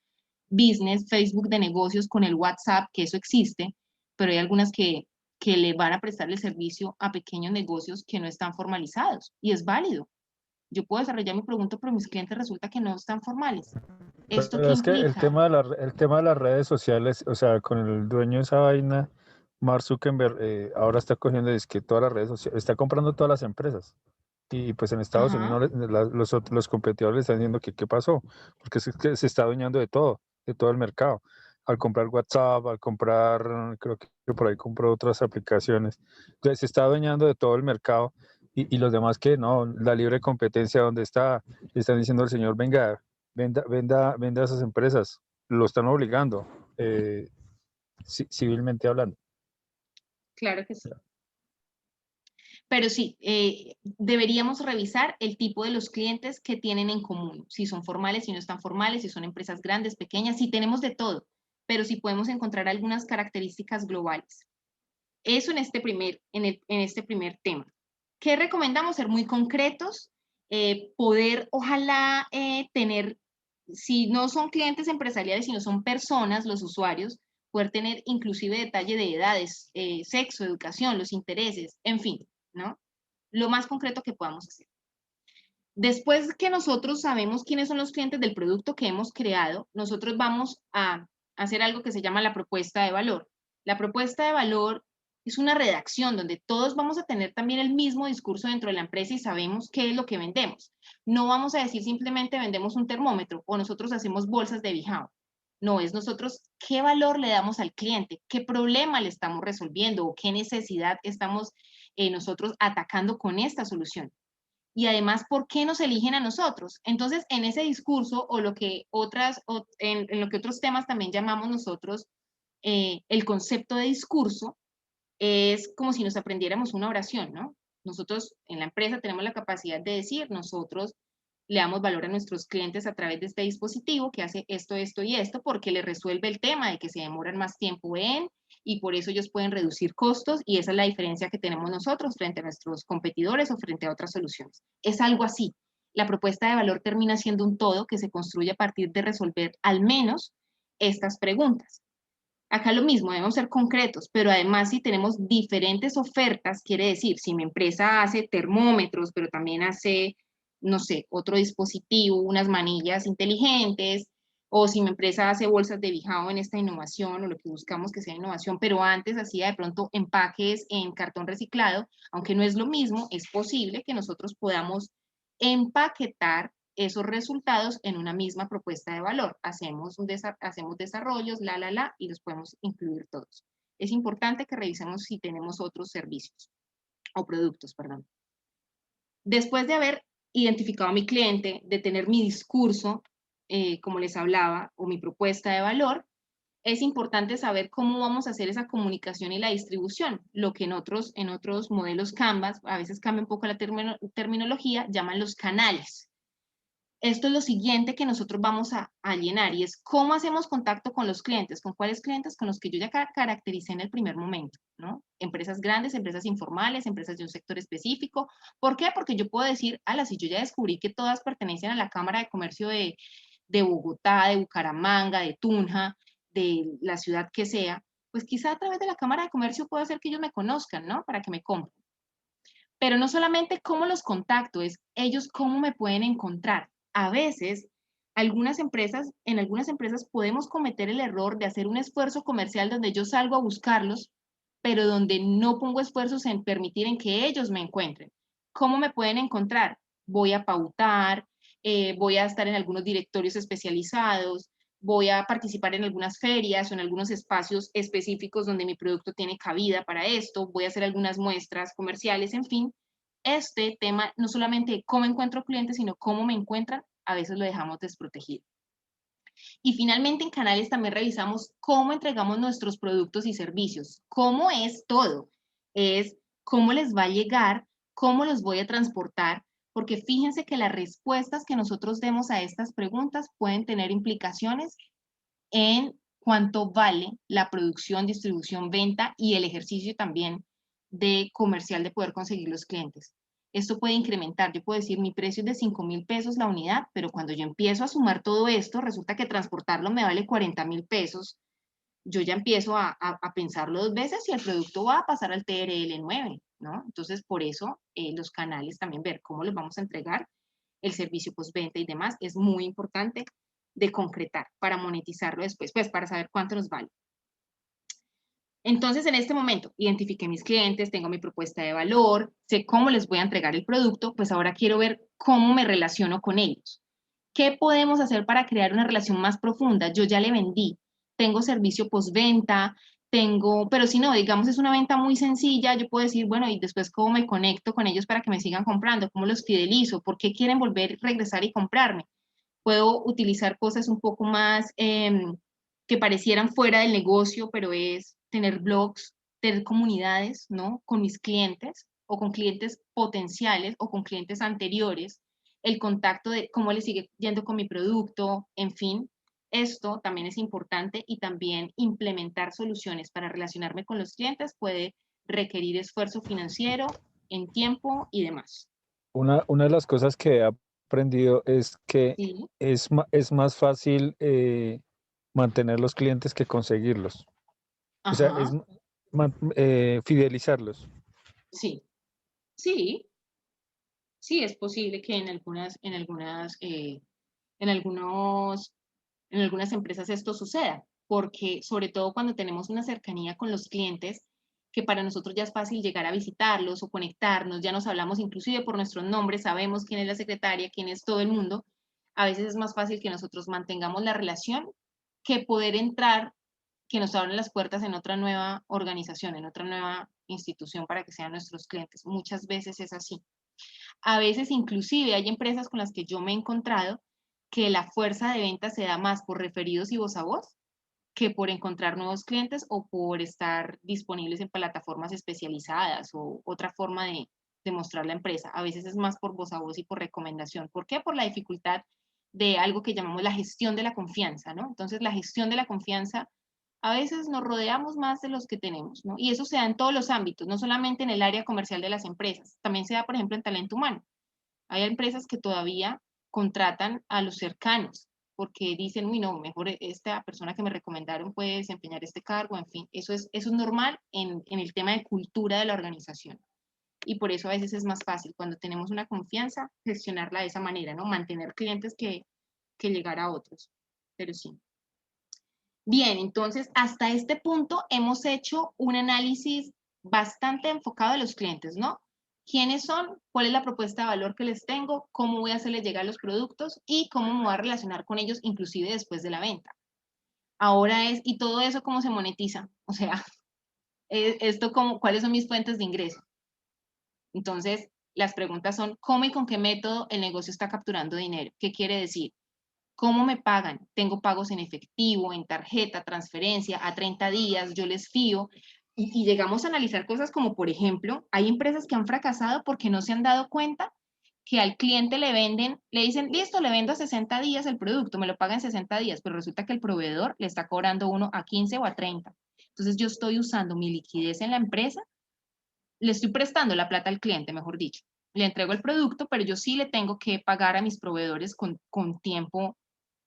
Business, Facebook de negocios con el WhatsApp, que eso existe, pero hay algunas que le van a prestar el servicio a pequeños negocios que no están formalizados y es válido. Yo puedo desarrollar mi producto, pero mis clientes resulta que no están formales. ¿Esto Pero qué es que el implica? tema el tema de las redes sociales, o sea, con el dueño de esa vaina, Mark Zuckerberg, ahora está cogiendo, es que todas las redes sociales, está comprando todas las empresas. Y pues en Estados Ajá, Unidos los competidores le están diciendo que qué pasó, porque es que se está adueñando de todo el mercado. Al comprar WhatsApp, al comprar, creo que por ahí compró otras aplicaciones. Entonces se está adueñando de todo el mercado y los demás que no, la libre competencia donde está, le están diciendo al señor, venga, venda a esas empresas, lo están obligando, civilmente hablando. claro que sí. Pero sí, deberíamos revisar el tipo de los clientes que tienen en común, si son formales, si no están formales, si son empresas grandes, pequeñas, si tenemos de todo, pero si podemos encontrar algunas características globales. Eso en este primer tema. ¿Qué recomendamos? Ser muy concretos, poder, ojalá, tener, si no son clientes empresariales, sino son personas, los usuarios, poder tener inclusive detalle de edades, sexo, educación, los intereses, en fin, ¿no? Lo más concreto que podamos hacer. Después que nosotros sabemos quiénes son los clientes del producto que hemos creado, nosotros vamos a hacer algo que se llama la propuesta de valor. La propuesta de valor es una redacción donde todos vamos a tener también el mismo discurso dentro de la empresa y sabemos qué es lo que vendemos. No vamos a decir simplemente vendemos un termómetro o nosotros hacemos bolsas de Bijao. No, es nosotros qué valor le damos al cliente, qué problema le estamos resolviendo o qué necesidad estamos nosotros atacando con esta solución. Y además, ¿por qué nos eligen a nosotros? Entonces, en ese discurso o lo que en lo que otros temas también llamamos nosotros el concepto de discurso, es como si nos aprendiéramos una oración, ¿no? Nosotros en la empresa tenemos la capacidad de decir, nosotros le damos valor a nuestros clientes a través de este dispositivo que hace esto, esto y esto, porque le resuelve el tema de que se demoran más tiempo en y por eso ellos pueden reducir costos y esa es la diferencia que tenemos nosotros frente a nuestros competidores o frente a otras soluciones. Es algo así. La propuesta de valor termina siendo un todo que se construye a partir de resolver al menos estas preguntas. Acá lo mismo, debemos ser concretos, pero además si tenemos diferentes ofertas, quiere decir, si mi empresa hace termómetros, pero también hace, no sé, otro dispositivo, unas manillas inteligentes, o si mi empresa hace bolsas de bijao en esta innovación, o lo que buscamos que sea innovación, pero antes hacía de pronto empaques en cartón reciclado, aunque no es lo mismo, es posible que nosotros podamos empaquetar esos resultados en una misma propuesta de valor. Hacemos desarrollos, y los podemos incluir todos. Es importante que revisemos si tenemos otros servicios o productos, perdón. Después de haber identificado a mi cliente, de tener mi discurso, como les hablaba, o mi propuesta de valor, es importante saber cómo vamos a hacer esa comunicación y la distribución, lo que en otros modelos Canvas, a veces cambia un poco la terminología, llaman los canales. Esto es lo siguiente que nosotros vamos a llenar y es cómo hacemos contacto con los clientes. ¿Con cuáles clientes? Con los que yo ya caractericé en el primer momento, ¿no? Empresas grandes, empresas informales, empresas de un sector específico. ¿Por qué? Porque yo puedo decir, si yo ya descubrí que todas pertenecen a la Cámara de Comercio de Bogotá, de Bucaramanga, de Tunja, de la ciudad que sea, pues quizá a través de la Cámara de Comercio puedo hacer que ellos me conozcan, ¿no? Para que me compren. Pero no solamente cómo los contacto, es ellos cómo me pueden encontrar. A veces, en algunas empresas podemos cometer el error de hacer un esfuerzo comercial donde yo salgo a buscarlos, pero donde no pongo esfuerzos en permitir en que ellos me encuentren. ¿Cómo me pueden encontrar? Voy a pautar, voy a estar en algunos directorios especializados, voy a participar en algunas ferias o en algunos espacios específicos donde mi producto tiene cabida para esto, voy a hacer algunas muestras comerciales, en fin. Este tema, no solamente cómo encuentro clientes, sino cómo me encuentran, a veces lo dejamos desprotegido. Y finalmente en canales también revisamos cómo entregamos nuestros productos y servicios. ¿Cómo es todo? Es cómo les va a llegar, cómo los voy a transportar, porque fíjense que las respuestas que nosotros demos a estas preguntas pueden tener implicaciones en cuánto vale la producción, distribución, venta y el ejercicio también de comercial de poder conseguir los clientes. Esto puede incrementar, yo puedo decir mi precio es de 5.000 pesos la unidad, pero cuando yo empiezo a sumar todo esto, resulta que transportarlo me vale 40.000 pesos. Yo ya empiezo a pensarlo dos veces y el producto va a pasar al TRL 9, ¿no? Entonces, por eso los canales también ver cómo los vamos a entregar, el servicio postventa y demás, es muy importante de concretar para monetizarlo después, pues para saber cuánto nos vale. Entonces, en este momento, identifiqué mis clientes, tengo mi propuesta de valor, sé cómo les voy a entregar el producto, pues ahora quiero ver cómo me relaciono con ellos. ¿Qué podemos hacer para crear una relación más profunda? Yo ya le vendí, tengo servicio postventa, pero si no, digamos, es una venta muy sencilla, yo puedo decir, bueno, y después cómo me conecto con ellos para que me sigan comprando, cómo los fidelizo, por qué quieren volver, regresar y comprarme. Puedo utilizar cosas un poco más que parecieran fuera del negocio, pero es tener blogs, tener comunidades, ¿no? Con mis clientes o con clientes potenciales o con clientes anteriores, el contacto de cómo les sigue yendo con mi producto, en fin. Esto también es importante y también implementar soluciones para relacionarme con los clientes puede requerir esfuerzo financiero en tiempo y demás. Una de las cosas que he aprendido es que Sí. es más fácil mantener los clientes que conseguirlos. O sea, Ajá. fidelizarlos. Sí. Sí, sí, es posible que en algunas empresas esto suceda, porque sobre todo cuando tenemos una cercanía con los clientes, que para nosotros ya es fácil llegar a visitarlos o conectarnos, ya nos hablamos inclusive por nuestros nombres, sabemos quién es la secretaria, quién es todo el mundo, a veces es más fácil que nosotros mantengamos la relación que poder entrar, que nos abran las puertas en otra nueva organización, en otra nueva institución para que sean nuestros clientes. Muchas veces es así. A veces inclusive hay empresas con las que yo me he encontrado que la fuerza de venta se da más por referidos y voz a voz que por encontrar nuevos clientes o por estar disponibles en plataformas especializadas o otra forma de mostrar la empresa. A veces es más por voz a voz y por recomendación. ¿Por qué? Por la dificultad de algo que llamamos la gestión de la confianza, ¿no? Entonces, la gestión de la confianza A veces nos rodeamos más de los que tenemos, ¿no? Y eso se da en todos los ámbitos, no solamente en el área comercial de las empresas, también se da, por ejemplo, en talento humano. Hay empresas que todavía contratan a los cercanos, porque dicen, uy, no, mejor esta persona que me recomendaron puede desempeñar este cargo, en fin, eso es normal en el tema de cultura de la organización. Y por eso a veces es más fácil, cuando tenemos una confianza, gestionarla de esa manera, ¿no? Mantener clientes que llegar a otros. Pero sí. Bien, entonces hasta este punto hemos hecho un análisis bastante enfocado a los clientes, ¿no? ¿Quiénes son? ¿Cuál es la propuesta de valor que les tengo? ¿Cómo voy a hacerles llegar los productos? Y cómo me voy a relacionar con ellos inclusive después de la venta. Ahora es, ¿y todo eso cómo se monetiza? O sea, esto cómo, ¿cuáles son mis fuentes de ingreso? Entonces, las preguntas son, ¿cómo y con qué método el negocio está capturando dinero? ¿Qué quiere decir? ¿Cómo me pagan? Tengo pagos en efectivo, en tarjeta, transferencia, a 30 días, yo les fío. Y llegamos a analizar cosas como, por ejemplo, hay empresas que han fracasado porque no se han dado cuenta que al cliente le venden, le dicen, listo, le vendo a 60 días el producto, me lo paga en 60 días, pero resulta que el proveedor le está cobrando uno a 15 o a 30. Entonces yo estoy usando mi liquidez en la empresa, le estoy prestando la plata al cliente, mejor dicho. Le entrego el producto, pero yo sí le tengo que pagar a mis proveedores con tiempo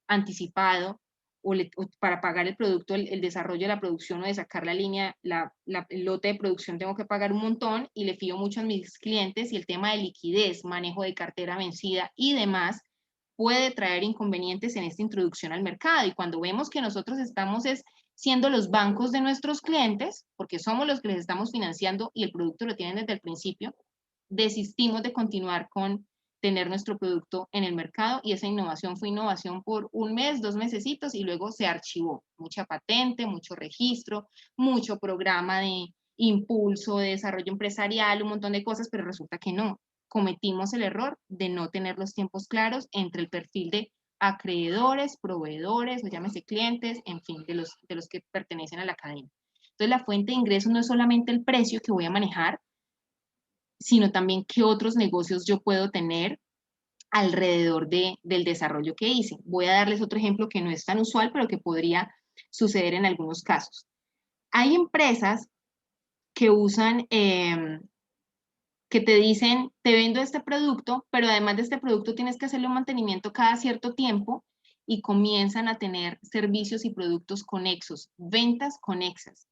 anticipado o para pagar el producto, el desarrollo de la producción o de sacar la línea, el lote de producción tengo que pagar un montón y le fío mucho a mis clientes y el tema de liquidez, manejo de cartera vencida y demás puede traer inconvenientes en esta introducción al mercado. Y cuando vemos que nosotros estamos siendo los bancos de nuestros clientes, porque somos los que les estamos financiando y el producto lo tienen desde el principio, desistimos de continuar con tener nuestro producto en el mercado y esa innovación fue innovación por un mes, 2 mesecitos y luego se archivó. Mucha patente, mucho registro, mucho programa de impulso, de desarrollo empresarial, un montón de cosas, pero resulta que no. Cometimos el error de no tener los tiempos claros entre el perfil de acreedores, proveedores, o llámese clientes, en fin, de los que pertenecen a la cadena. Entonces, la fuente de ingresos no es solamente el precio que voy a manejar, sino también qué otros negocios yo puedo tener alrededor del desarrollo que hice. Voy a darles otro ejemplo que no es tan usual, pero que podría suceder en algunos casos. Hay empresas que usan, que te dicen, te vendo este producto, pero además de este producto tienes que hacerle un mantenimiento cada cierto tiempo y comienzan a tener servicios y productos conexos, ventas conexas.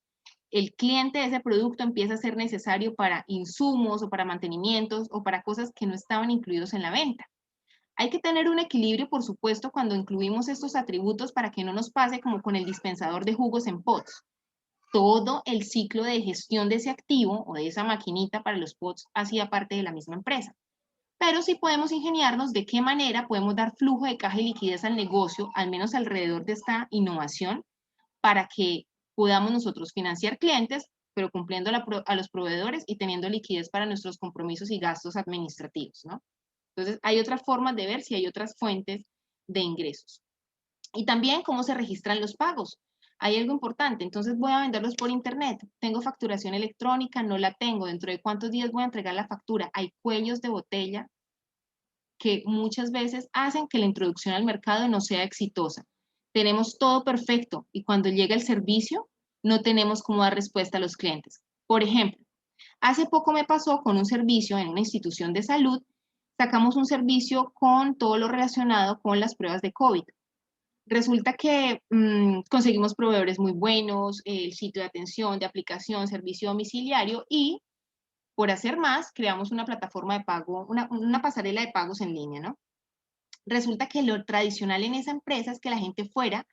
El cliente de ese producto empieza a ser necesario para insumos o para mantenimientos o para cosas que no estaban incluidos en la venta. Hay que tener un equilibrio, por supuesto, cuando incluimos estos atributos para que no nos pase como con el dispensador de jugos en pots. Todo el ciclo de gestión de ese activo o de esa maquinita para los pots hacía parte de la misma empresa. Pero sí podemos ingeniarnos de qué manera podemos dar flujo de caja y liquidez al negocio, al menos alrededor de esta innovación, para que podamos nosotros financiar clientes, pero cumpliendo a los proveedores y teniendo liquidez para nuestros compromisos y gastos administrativos, ¿no? Entonces, hay otras formas de ver si hay otras fuentes de ingresos. Y también cómo se registran los pagos. Hay algo importante, entonces voy a venderlos por internet. Tengo facturación electrónica, no la tengo. ¿Dentro de cuántos días voy a entregar la factura? Hay cuellos de botella que muchas veces hacen que la introducción al mercado no sea exitosa. Tenemos todo perfecto y cuando llega el servicio no tenemos cómo dar respuesta a los clientes. Por ejemplo, hace poco me pasó con un servicio en una institución de salud, sacamos un servicio con todo lo relacionado con las pruebas de COVID. Resulta que conseguimos proveedores muy buenos, el sitio de atención, de aplicación, servicio domiciliario y por hacer más, creamos una plataforma de pago, una pasarela de pagos en línea, ¿no? Resulta que lo tradicional en esa empresa es que la gente fuera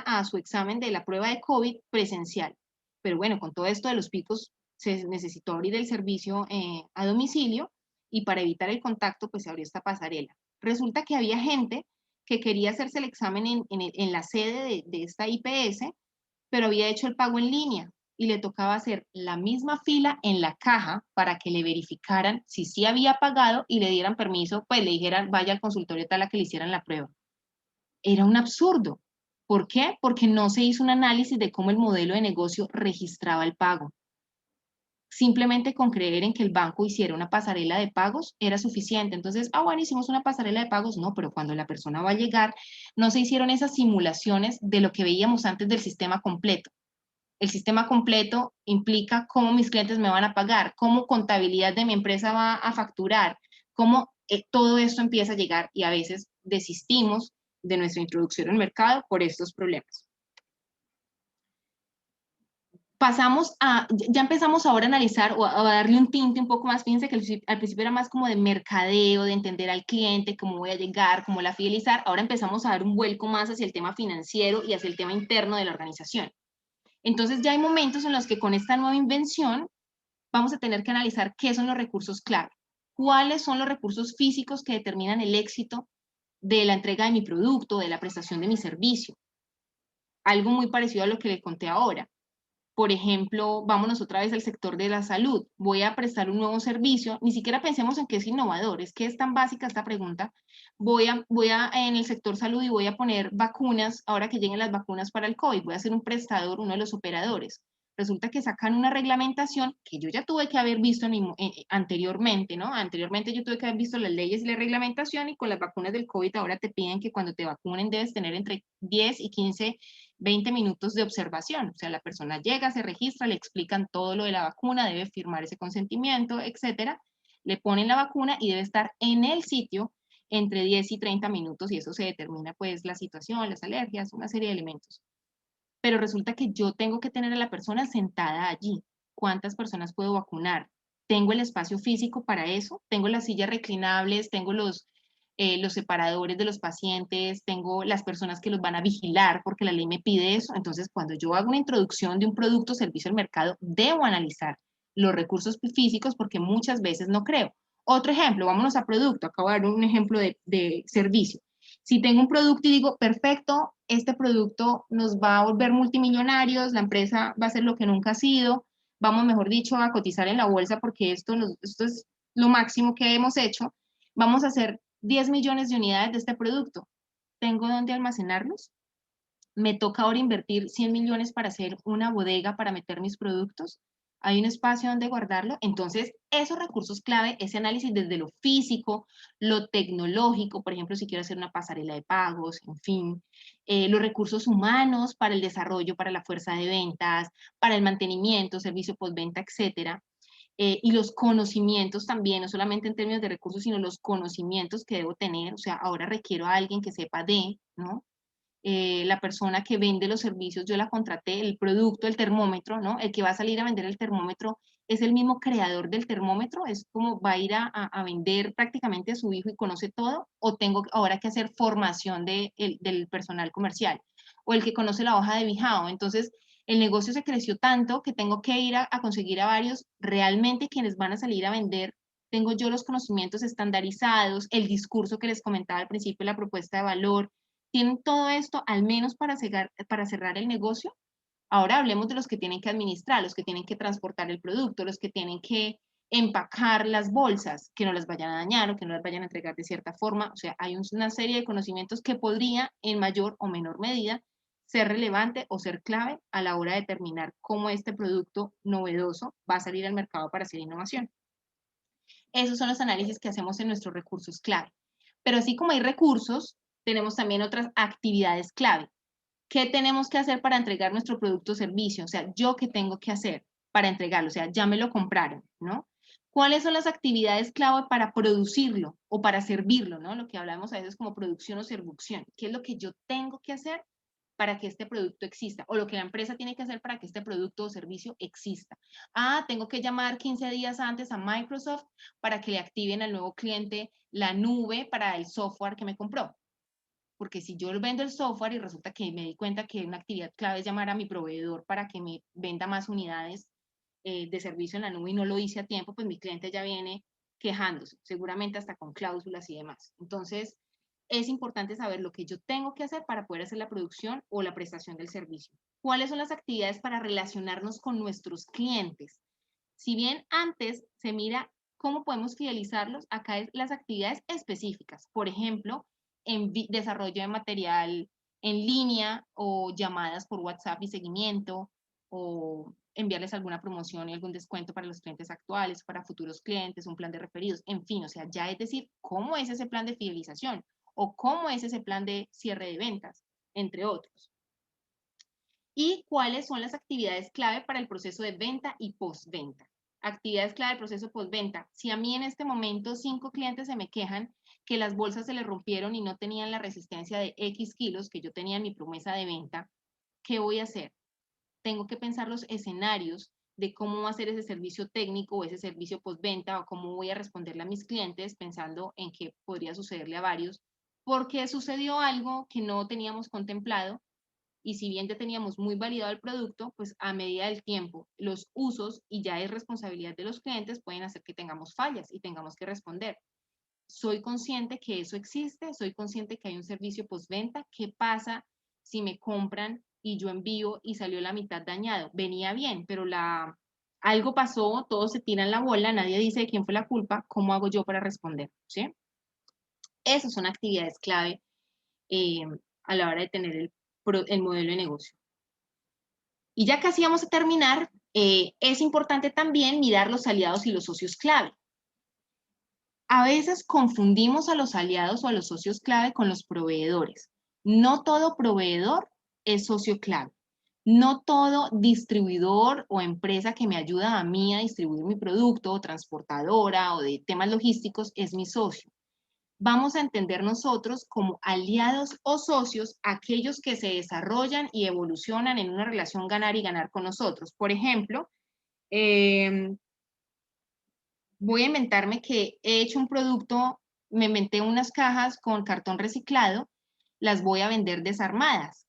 a su examen de la prueba de COVID presencial. Pero bueno, con todo esto de los picos, se necesitó abrir el servicio a domicilio y para evitar el contacto, pues se abrió esta pasarela. Resulta que había gente que quería hacerse el examen en la sede de esta IPS, pero había hecho el pago en línea y le tocaba hacer la misma fila en la caja para que le verificaran si sí había pagado y le dieran permiso, pues le dijeran, vaya al consultorio tal a que le hicieran la prueba. Era un absurdo. ¿Por qué? Porque no se hizo un análisis de cómo el modelo de negocio registraba el pago. simplemente con creer en que el banco hiciera una pasarela de pagos era suficiente. Entonces, bueno, hicimos una pasarela de pagos. No, pero cuando la persona va a llegar, no se hicieron esas simulaciones de lo que veíamos antes del sistema completo. El sistema completo implica cómo mis clientes me van a pagar, cómo contabilidad de mi empresa va a facturar, cómo todo esto empieza a llegar y a veces desistimos de nuestra introducción al mercado por estos problemas. Ya empezamos ahora a analizar o a darle un tinte un poco más. Fíjense que al principio era más como de mercadeo, de entender al cliente, cómo voy a llegar, cómo la fidelizar. Ahora empezamos a dar un vuelco más hacia el tema financiero y hacia el tema interno de la organización. Entonces ya hay momentos en los que con esta nueva invención vamos a tener que analizar qué son los recursos clave, cuáles son los recursos físicos que determinan el éxito de la entrega de mi producto, de la prestación de mi servicio. Algo muy parecido a lo que le conté ahora. Por ejemplo, vámonos otra vez al sector de la salud. Voy a prestar un nuevo servicio, ni siquiera pensemos en que es innovador, es que es tan básica esta pregunta. Voy a en el sector salud y voy a poner vacunas, ahora que lleguen las vacunas para el COVID, voy a ser un prestador, uno de los operadores. Resulta que sacan una reglamentación que yo ya tuve que haber visto anteriormente, ¿no? Anteriormente yo tuve que haber visto las leyes y la reglamentación y con las vacunas del COVID ahora te piden que cuando te vacunen debes tener entre 10 y 15 20 minutos de observación, o sea, la persona llega, se registra, le explican todo lo de la vacuna, debe firmar ese consentimiento, etcétera, le ponen la vacuna y debe estar en el sitio entre 10 y 30 minutos y eso se determina pues la situación, las alergias, una serie de elementos. Pero resulta que yo tengo que tener a la persona sentada allí. ¿Cuántas personas puedo vacunar? ¿Tengo el espacio físico para eso? ¿Tengo las sillas reclinables? ¿Tengo los separadores de los pacientes? ¿Tengo las personas que los van a vigilar porque la ley me pide eso? Entonces, cuando yo hago una introducción de un producto o servicio al mercado, debo analizar los recursos físicos porque muchas veces no creo. Otro ejemplo, vámonos a producto. Acabo de dar un ejemplo de servicio. Si tengo un producto y digo, perfecto, este producto nos va a volver multimillonarios, la empresa va a ser lo que nunca ha sido, vamos, mejor dicho, a cotizar en la bolsa porque esto es lo máximo que hemos hecho, vamos a hacer 10 millones de unidades de este producto. ¿Tengo dónde almacenarlos? ¿Me toca ahora invertir 100 millones para hacer una bodega para meter mis productos? ¿Hay un espacio donde guardarlo? Entonces, esos recursos clave, ese análisis desde lo físico, lo tecnológico, por ejemplo, si quiero hacer una pasarela de pagos, en fin, los recursos humanos para el desarrollo, para la fuerza de ventas, para el mantenimiento, servicio postventa, etcétera. Y los conocimientos también, no solamente en términos de recursos, sino los conocimientos que debo tener. O sea, ahora requiero a alguien que sepa ¿no? La persona que vende los servicios, yo la contraté, el producto, el termómetro, ¿no? El que va a salir a vender el termómetro es el mismo creador del termómetro, es como va a ir a vender prácticamente a su hijo y conoce todo, o tengo ahora que hacer formación del personal comercial, o el que conoce la hoja de bijao. Entonces, el negocio se creció tanto que tengo que ir a conseguir a varios, realmente quienes van a salir a vender. Tengo yo los conocimientos estandarizados, el discurso que les comentaba al principio, la propuesta de valor, tienen todo esto al menos para cerrar el negocio. Ahora hablemos de los que tienen que administrar, los que tienen que transportar el producto, los que tienen que empacar las bolsas, que no las vayan a dañar o que no las vayan a entregar de cierta forma. O sea, hay una serie de conocimientos que podría en mayor o menor medida ser relevante o ser clave a la hora de determinar cómo este producto novedoso va a salir al mercado para hacer innovación. Esos son los análisis que hacemos en nuestros recursos clave. Pero así como hay recursos, tenemos también otras actividades clave. ¿Qué tenemos que hacer para entregar nuestro producto o servicio? O sea, ¿yo qué tengo que hacer para entregarlo? O sea, ya me lo compraron, ¿no? ¿Cuáles son las actividades clave para producirlo o para servirlo, ¿no? Lo que hablamos a veces como producción o servición. ¿Qué es lo que yo tengo que hacer para que este producto exista? O lo que la empresa tiene que hacer para que este producto o servicio exista. Tengo que llamar 15 días antes a Microsoft para que le activen al nuevo cliente la nube para el software que me compró. Porque si yo vendo el software y resulta que me di cuenta que una actividad clave es llamar a mi proveedor para que me venda más unidades de servicio en la nube y no lo hice a tiempo, pues mi cliente ya viene quejándose, seguramente hasta con cláusulas y demás. Entonces, es importante saber lo que yo tengo que hacer para poder hacer la producción o la prestación del servicio. ¿Cuáles son las actividades para relacionarnos con nuestros clientes? Si bien antes se mira cómo podemos fidelizarlos, acá es las actividades específicas. Por ejemplo, en desarrollo de material en línea o llamadas por WhatsApp y seguimiento, o enviarles alguna promoción y algún descuento para los clientes actuales, para futuros clientes, un plan de referidos, en fin, o sea, ya es decir, cómo es ese plan de fidelización o cómo es ese plan de cierre de ventas, entre otros. Y cuáles son las actividades clave para el proceso de venta y postventa. Actividades clave del proceso postventa. Si a mí en este momento 5 clientes se me quejan que las bolsas se les rompieron y no tenían la resistencia de X kilos que yo tenía en mi promesa de venta, ¿qué voy a hacer? Tengo que pensar los escenarios de cómo va a ser ese servicio técnico o ese servicio postventa o cómo voy a responderle a mis clientes pensando en que podría sucederle a varios, porque sucedió algo que no teníamos contemplado y si bien ya teníamos muy validado el producto, pues a medida del tiempo, los usos y ya es responsabilidad de los clientes pueden hacer que tengamos fallas y tengamos que responder. Soy consciente que eso existe, soy consciente que hay un servicio postventa. ¿Qué pasa si me compran y yo envío y salió la mitad dañado? Venía bien, pero algo pasó, todos se tiran la bola, nadie dice de quién fue la culpa, ¿cómo hago yo para responder? ¿Sí? Esas son actividades clave eh, a la hora de tener el modelo de negocio. Y ya casi vamos a terminar, es importante también mirar los aliados y los socios clave. A veces confundimos a los aliados o a los socios clave con los proveedores. No todo proveedor es socio clave. No todo distribuidor o empresa que me ayuda a mí a distribuir mi producto, o transportadora o de temas logísticos, es mi socio. Vamos a entender nosotros como aliados o socios aquellos que se desarrollan y evolucionan en una relación ganar y ganar con nosotros. Por ejemplo, voy a inventarme que he hecho un producto, me inventé unas cajas con cartón reciclado, las voy a vender desarmadas.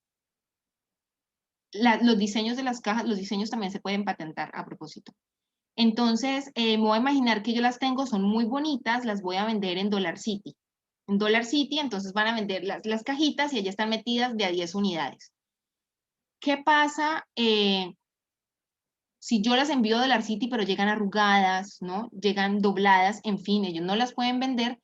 Los diseños de las cajas, los diseños también se pueden patentar a propósito. Entonces, me voy a imaginar que yo las tengo, son muy bonitas, las voy a vender en Dollar City. En Dollar City, entonces van a vender las cajitas y allí están metidas de a 10 unidades. ¿Qué pasa si yo las envío a Dollar City pero llegan arrugadas, ¿no? Llegan dobladas, en fin, ellos no las pueden vender?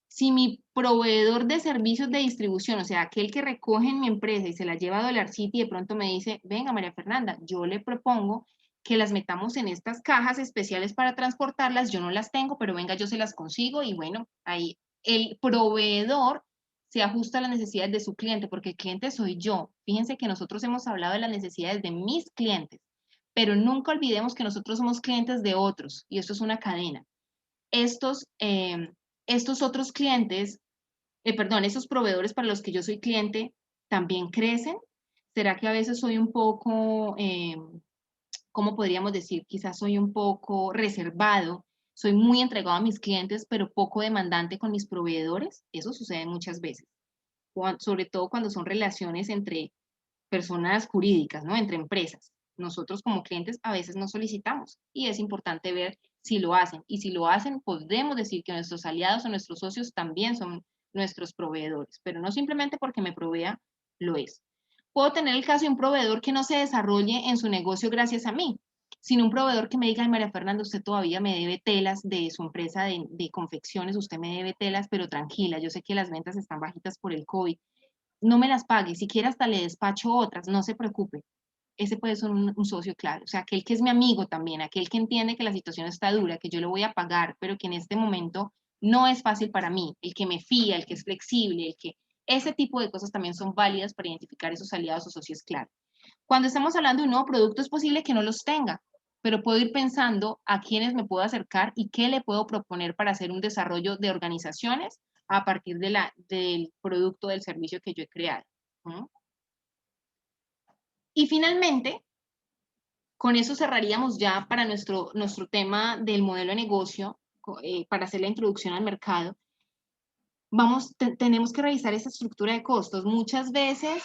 Si mi proveedor de servicios de distribución, o sea, aquel que recoge en mi empresa y se la lleva a Dollar City, de pronto me dice, venga María Fernanda, yo le propongo que las metamos en estas cajas especiales para transportarlas, yo no las tengo, pero venga, yo se las consigo y bueno, ahí el proveedor se ajusta a las necesidades de su cliente, porque el cliente soy yo. Fíjense que nosotros hemos hablado de las necesidades de mis clientes, pero nunca olvidemos que nosotros somos clientes de otros y esto es una cadena. Estos otros clientes, estos proveedores para los que yo soy cliente, también crecen. ¿Será que a veces soy un poco, cómo podríamos decir? Quizás soy un poco reservado, soy muy entregado a mis clientes, pero poco demandante con mis proveedores. Eso sucede muchas veces, sobre todo cuando son relaciones entre personas jurídicas, ¿no? Entre empresas. Nosotros como clientes a veces nos solicitamos y es importante ver si lo hacen. Y si lo hacen, podemos decir que nuestros aliados o nuestros socios también son nuestros proveedores, pero no simplemente porque me provea, lo es. Puedo tener el caso de un proveedor que no se desarrolle en su negocio gracias a mí, sino un proveedor que me diga, ay, María Fernanda, usted todavía me debe telas de su empresa de confecciones, usted me debe telas, pero tranquila, yo sé que las ventas están bajitas por el COVID, no me las pague, si quiere hasta le despacho otras, no se preocupe. Ese puede ser un socio clave, o sea, aquel que es mi amigo también, aquel que entiende que la situación está dura, que yo lo voy a pagar, pero que en este momento no es fácil para mí, el que me fía, el que es flexible, ese tipo de cosas también son válidas para identificar esos aliados o socios clave. Cuando estamos hablando de un nuevo producto es posible que no los tenga, pero puedo ir pensando a quiénes me puedo acercar y qué le puedo proponer para hacer un desarrollo de organizaciones a partir del producto, del servicio que yo he creado. Y finalmente, con eso cerraríamos ya para nuestro tema del modelo de negocio, para hacer la introducción al mercado. Tenemos que revisar esa estructura de costos. Muchas veces,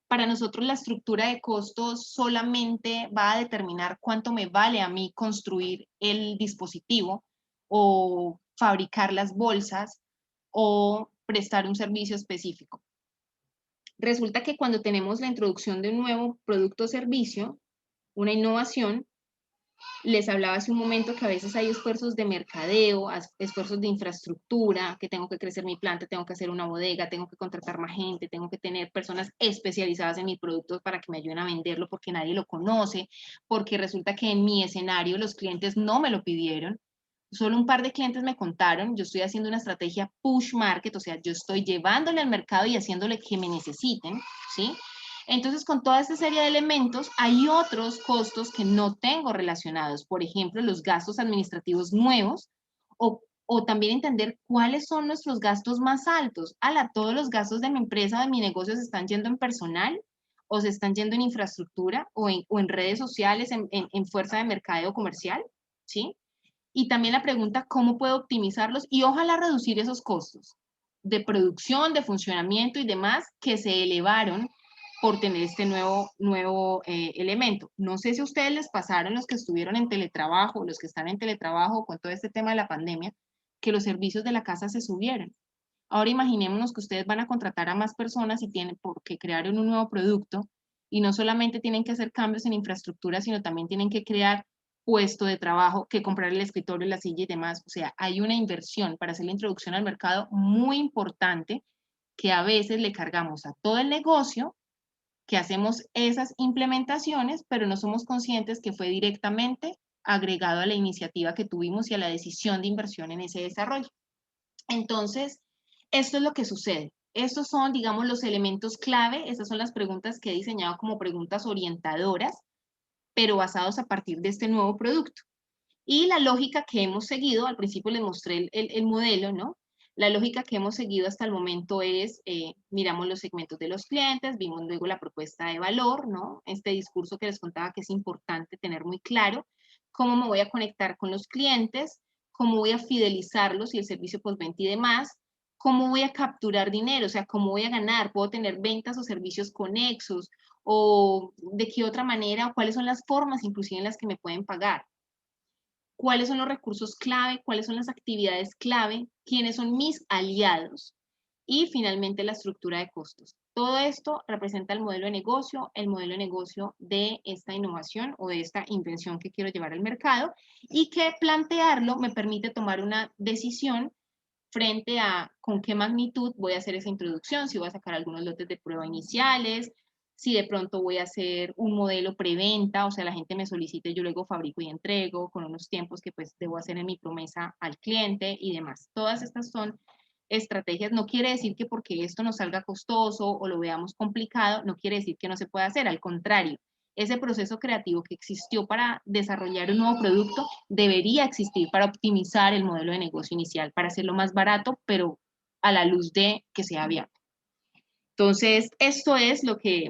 para nosotros la estructura de costos solamente va a determinar cuánto me vale a mí construir el dispositivo o fabricar las bolsas o prestar un servicio específico. Resulta que cuando tenemos la introducción de un nuevo producto o servicio, una innovación, Les hablaba hace un momento que a veces hay esfuerzos de mercadeo, esfuerzos de infraestructura, que tengo que crecer mi planta, tengo que hacer una bodega, tengo que contratar más gente, tengo que tener personas especializadas en mis productos para que me ayuden a venderlo porque nadie lo conoce, porque resulta que en mi escenario los clientes no me lo pidieron. Solo un par de clientes me contaron, yo estoy haciendo una estrategia push market, o sea, yo estoy llevándole al mercado y haciéndole que me necesiten, ¿sí? Entonces, con toda esta serie de elementos, hay otros costos que no tengo relacionados. Por ejemplo, los gastos administrativos nuevos o también entender cuáles son nuestros gastos más altos. Todos los gastos de mi empresa, de mi negocio, se están yendo en personal o se están yendo en infraestructura o en redes sociales, en fuerza de mercadeo comercial, ¿sí? Y también la pregunta, ¿cómo puedo optimizarlos? Y ojalá reducir esos costos de producción, de funcionamiento y demás que se elevaron por tener este nuevo elemento. No sé si a ustedes les pasaron, los que estuvieron en teletrabajo, los que están en teletrabajo con todo este tema de la pandemia, que los servicios de la casa se subieron. Ahora imaginémonos que ustedes van a contratar a más personas y tienen porque crearon un nuevo producto y no solamente tienen que hacer cambios en infraestructura, sino también tienen que crear puesto de trabajo, que comprar el escritorio, la silla y demás. O sea, hay una inversión para hacer la introducción al mercado muy importante que a veces le cargamos a todo el negocio, que hacemos esas implementaciones, pero no somos conscientes que fue directamente agregado a la iniciativa que tuvimos y a la decisión de inversión en ese desarrollo. Entonces, esto es lo que sucede. Estos son, digamos, los elementos clave. Estas son las preguntas que he diseñado como preguntas orientadoras, pero basados a partir de este nuevo producto. Y la lógica que hemos seguido, al principio les mostré el modelo, ¿no? La lógica que hemos seguido hasta el momento es, miramos los segmentos de los clientes, vimos luego la propuesta de valor, ¿no? Este discurso que les contaba que es importante tener muy claro, cómo me voy a conectar con los clientes, cómo voy a fidelizarlos y el servicio postventa y demás, cómo voy a capturar dinero, o sea, cómo voy a ganar, puedo tener ventas o servicios conexos, o de qué otra manera, o cuáles son las formas inclusive en las que me pueden pagar, cuáles son los recursos clave, cuáles son las actividades clave, quiénes son mis aliados y finalmente la estructura de costos. Todo esto representa el modelo de negocio de esta innovación o de esta invención que quiero llevar al mercado y que plantearlo me permite tomar una decisión frente a con qué magnitud voy a hacer esa introducción, si voy a sacar algunos lotes de prueba iniciales, si de pronto voy a hacer un modelo preventa, o sea, la gente me solicita, yo luego fabrico y entrego con unos tiempos que pues debo hacer en mi promesa al cliente y demás. Todas estas son estrategias. No quiere decir que porque esto nos salga costoso o lo veamos complicado, no quiere decir que no se pueda hacer, al contrario. Ese proceso creativo que existió para desarrollar un nuevo producto debería existir para optimizar el modelo de negocio inicial, para hacerlo más barato, pero a la luz de que sea viable. Entonces, esto es lo que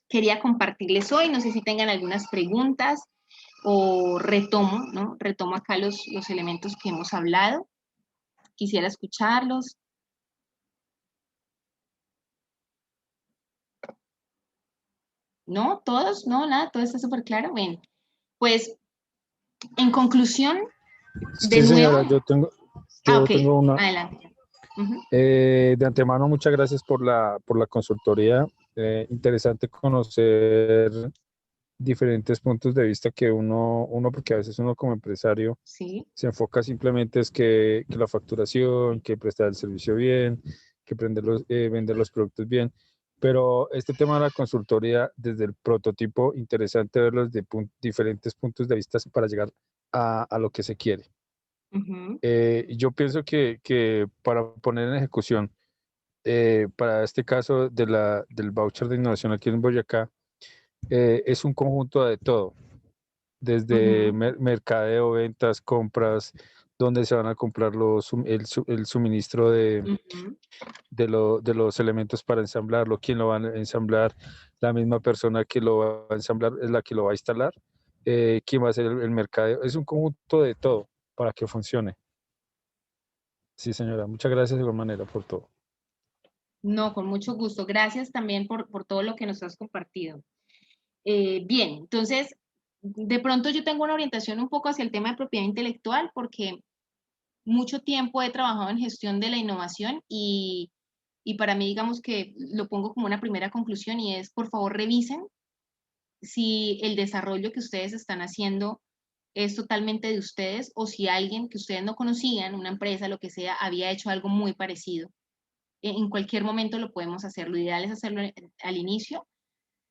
quería compartirles hoy. No sé si tengan algunas preguntas o retomo, ¿no? Retomo acá los elementos que hemos hablado. Quisiera escucharlos. ¿No? ¿Todos? ¿No? ¿Nada? ¿Todo está súper claro? Bueno, pues, en conclusión, de Sí, nuevo... señora, yo ok, tengo una. adelante. De antemano, muchas gracias por la consultoría. Interesante conocer diferentes puntos de vista que porque a veces uno como empresario Sí. se enfoca simplemente es que la facturación, que prestar el servicio bien, que vender los productos bien. Pero este tema de la consultoría, desde el prototipo, interesante verlos de diferentes puntos de vista para llegar a lo que se quiere. Yo pienso que para poner en ejecución, para este caso del voucher de innovación aquí en Boyacá, es un conjunto de todo, desde mercadeo, ventas, compras, dónde se van a comprar el suministro de los elementos para ensamblarlo, quién lo va a ensamblar, la misma persona que lo va a ensamblar es la que lo va a instalar, quién va a hacer el mercadeo, es un conjunto de todo para que funcione. Sí, señora, muchas gracias de igual manera por todo. No, con mucho gusto. Gracias también por todo lo que nos has compartido. Bien, entonces, de pronto yo tengo una orientación un poco hacia el tema de propiedad intelectual porque mucho tiempo he trabajado en gestión de la innovación y para mí, digamos que lo pongo como una primera conclusión y es, por favor, revisen si el desarrollo que ustedes están haciendo es totalmente de ustedes, o si alguien que ustedes no conocían, una empresa, lo que sea, había hecho algo muy parecido. En cualquier momento lo podemos hacer. Lo ideal es hacerlo al inicio.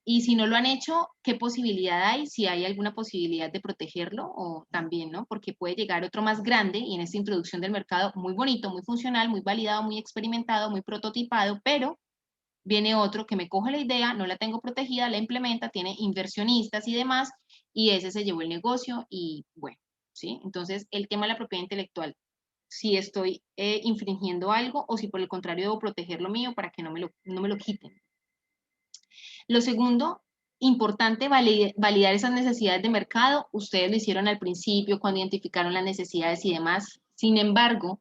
Y si no lo han hecho, ¿qué posibilidad hay? Si hay alguna posibilidad de protegerlo o también, ¿no? Porque puede llegar otro más grande y en esta introducción del mercado muy bonito, muy funcional, muy validado, muy experimentado, muy prototipado, pero viene otro que me coge la idea, no la tengo protegida, la implementa, tiene inversionistas y demás, y ese se llevó el negocio y bueno, ¿sí? Entonces, el tema de la propiedad intelectual, si estoy infringiendo algo o si por el contrario debo proteger lo mío para que no me lo quiten. Lo segundo, importante validar esas necesidades de mercado. Ustedes lo hicieron al principio cuando identificaron las necesidades y demás. Sin embargo,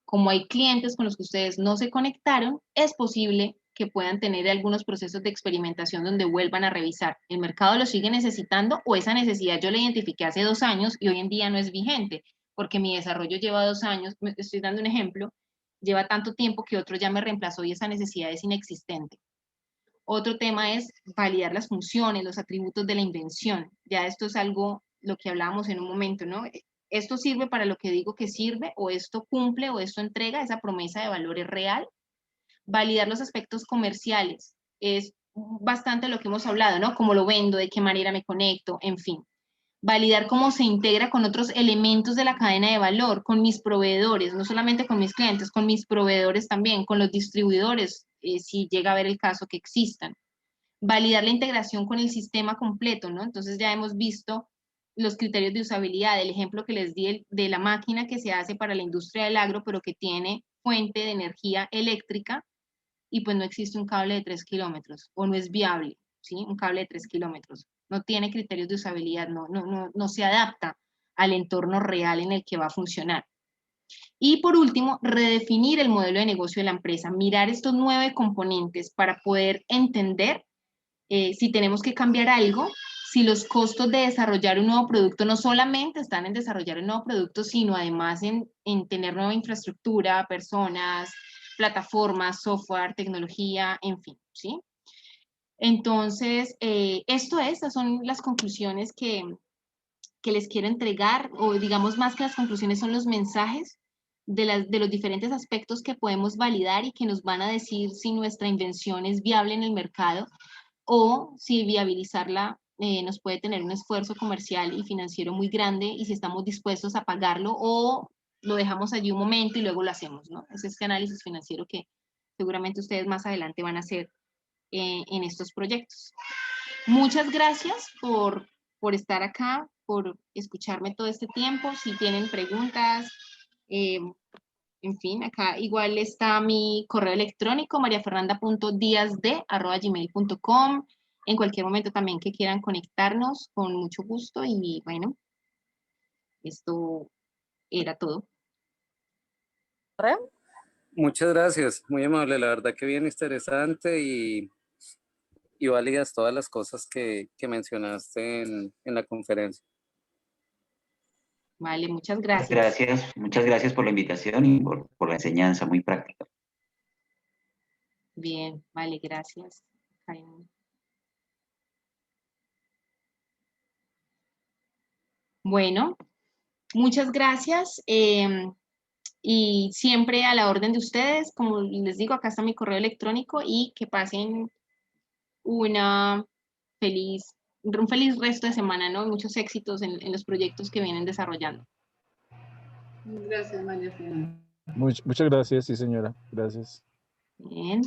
como hay clientes con los que ustedes no se conectaron, es posible que puedan tener algunos procesos de experimentación donde vuelvan a revisar. ¿El mercado lo sigue necesitando o esa necesidad yo la identifiqué hace 2 años y hoy en día no es vigente? Porque mi desarrollo lleva 2 años, estoy dando un ejemplo, lleva tanto tiempo que otro ya me reemplazó y esa necesidad es inexistente. Otro tema es validar las funciones, los atributos de la invención. Ya esto es algo, lo que hablábamos en un momento, ¿no? ¿Esto sirve para lo que digo que sirve? ¿O esto cumple? ¿O esto entrega? ¿Esa promesa de valor es real? Validar los aspectos comerciales. Es bastante lo que hemos hablado, ¿no? Cómo lo vendo, de qué manera me conecto, en fin. Validar cómo se integra con otros elementos de la cadena de valor, con mis proveedores, no solamente con mis clientes, con mis proveedores también, con los distribuidores, si llega a haber el caso que existan. Validar la integración con el sistema completo, ¿no? Entonces ya hemos visto los criterios de usabilidad, el ejemplo que les di de la máquina que se hace para la industria del agro, pero que tiene fuente de energía eléctrica y pues no existe un cable de 3 kilómetros o no es viable, ¿sí? Un cable de 3 kilómetros. No tiene criterios de usabilidad, no se adapta al entorno real en el que va a funcionar. Y por último, redefinir el modelo de negocio de la empresa, mirar estos 9 componentes para poder entender si tenemos que cambiar algo, si los costos de desarrollar un nuevo producto no solamente están en desarrollar un nuevo producto, sino además en tener nueva infraestructura, personas, plataformas, software, tecnología, en fin, ¿sí? Entonces, estas son las conclusiones que les quiero entregar, o digamos más que las conclusiones son los mensajes de los diferentes aspectos que podemos validar y que nos van a decir si nuestra invención es viable en el mercado o si viabilizarla nos puede tener un esfuerzo comercial y financiero muy grande y si estamos dispuestos a pagarlo o lo dejamos allí un momento y luego lo hacemos, ¿no? Es este análisis financiero que seguramente ustedes más adelante van a hacer en estos proyectos. Muchas gracias por estar acá, por escucharme todo este tiempo. Si tienen preguntas, en fin, acá igual está mi correo electrónico, mariafernanda.diazde@gmail.com. En cualquier momento también que quieran conectarnos, con mucho gusto. Y bueno, esto era todo. Muchas gracias, muy amable, la verdad que bien interesante y válidas todas las cosas que mencionaste en la conferencia. Vale, muchas gracias. Muchas gracias por la invitación y por la enseñanza muy práctica. Bien, vale, gracias. Bueno, muchas gracias. Y siempre a la orden de ustedes, como les digo, acá está mi correo electrónico y que pasen un feliz resto de semana, ¿no? Muchos éxitos en los proyectos que vienen desarrollando. Gracias, María Fernanda. Muchas gracias, sí, señora. Gracias. Bien.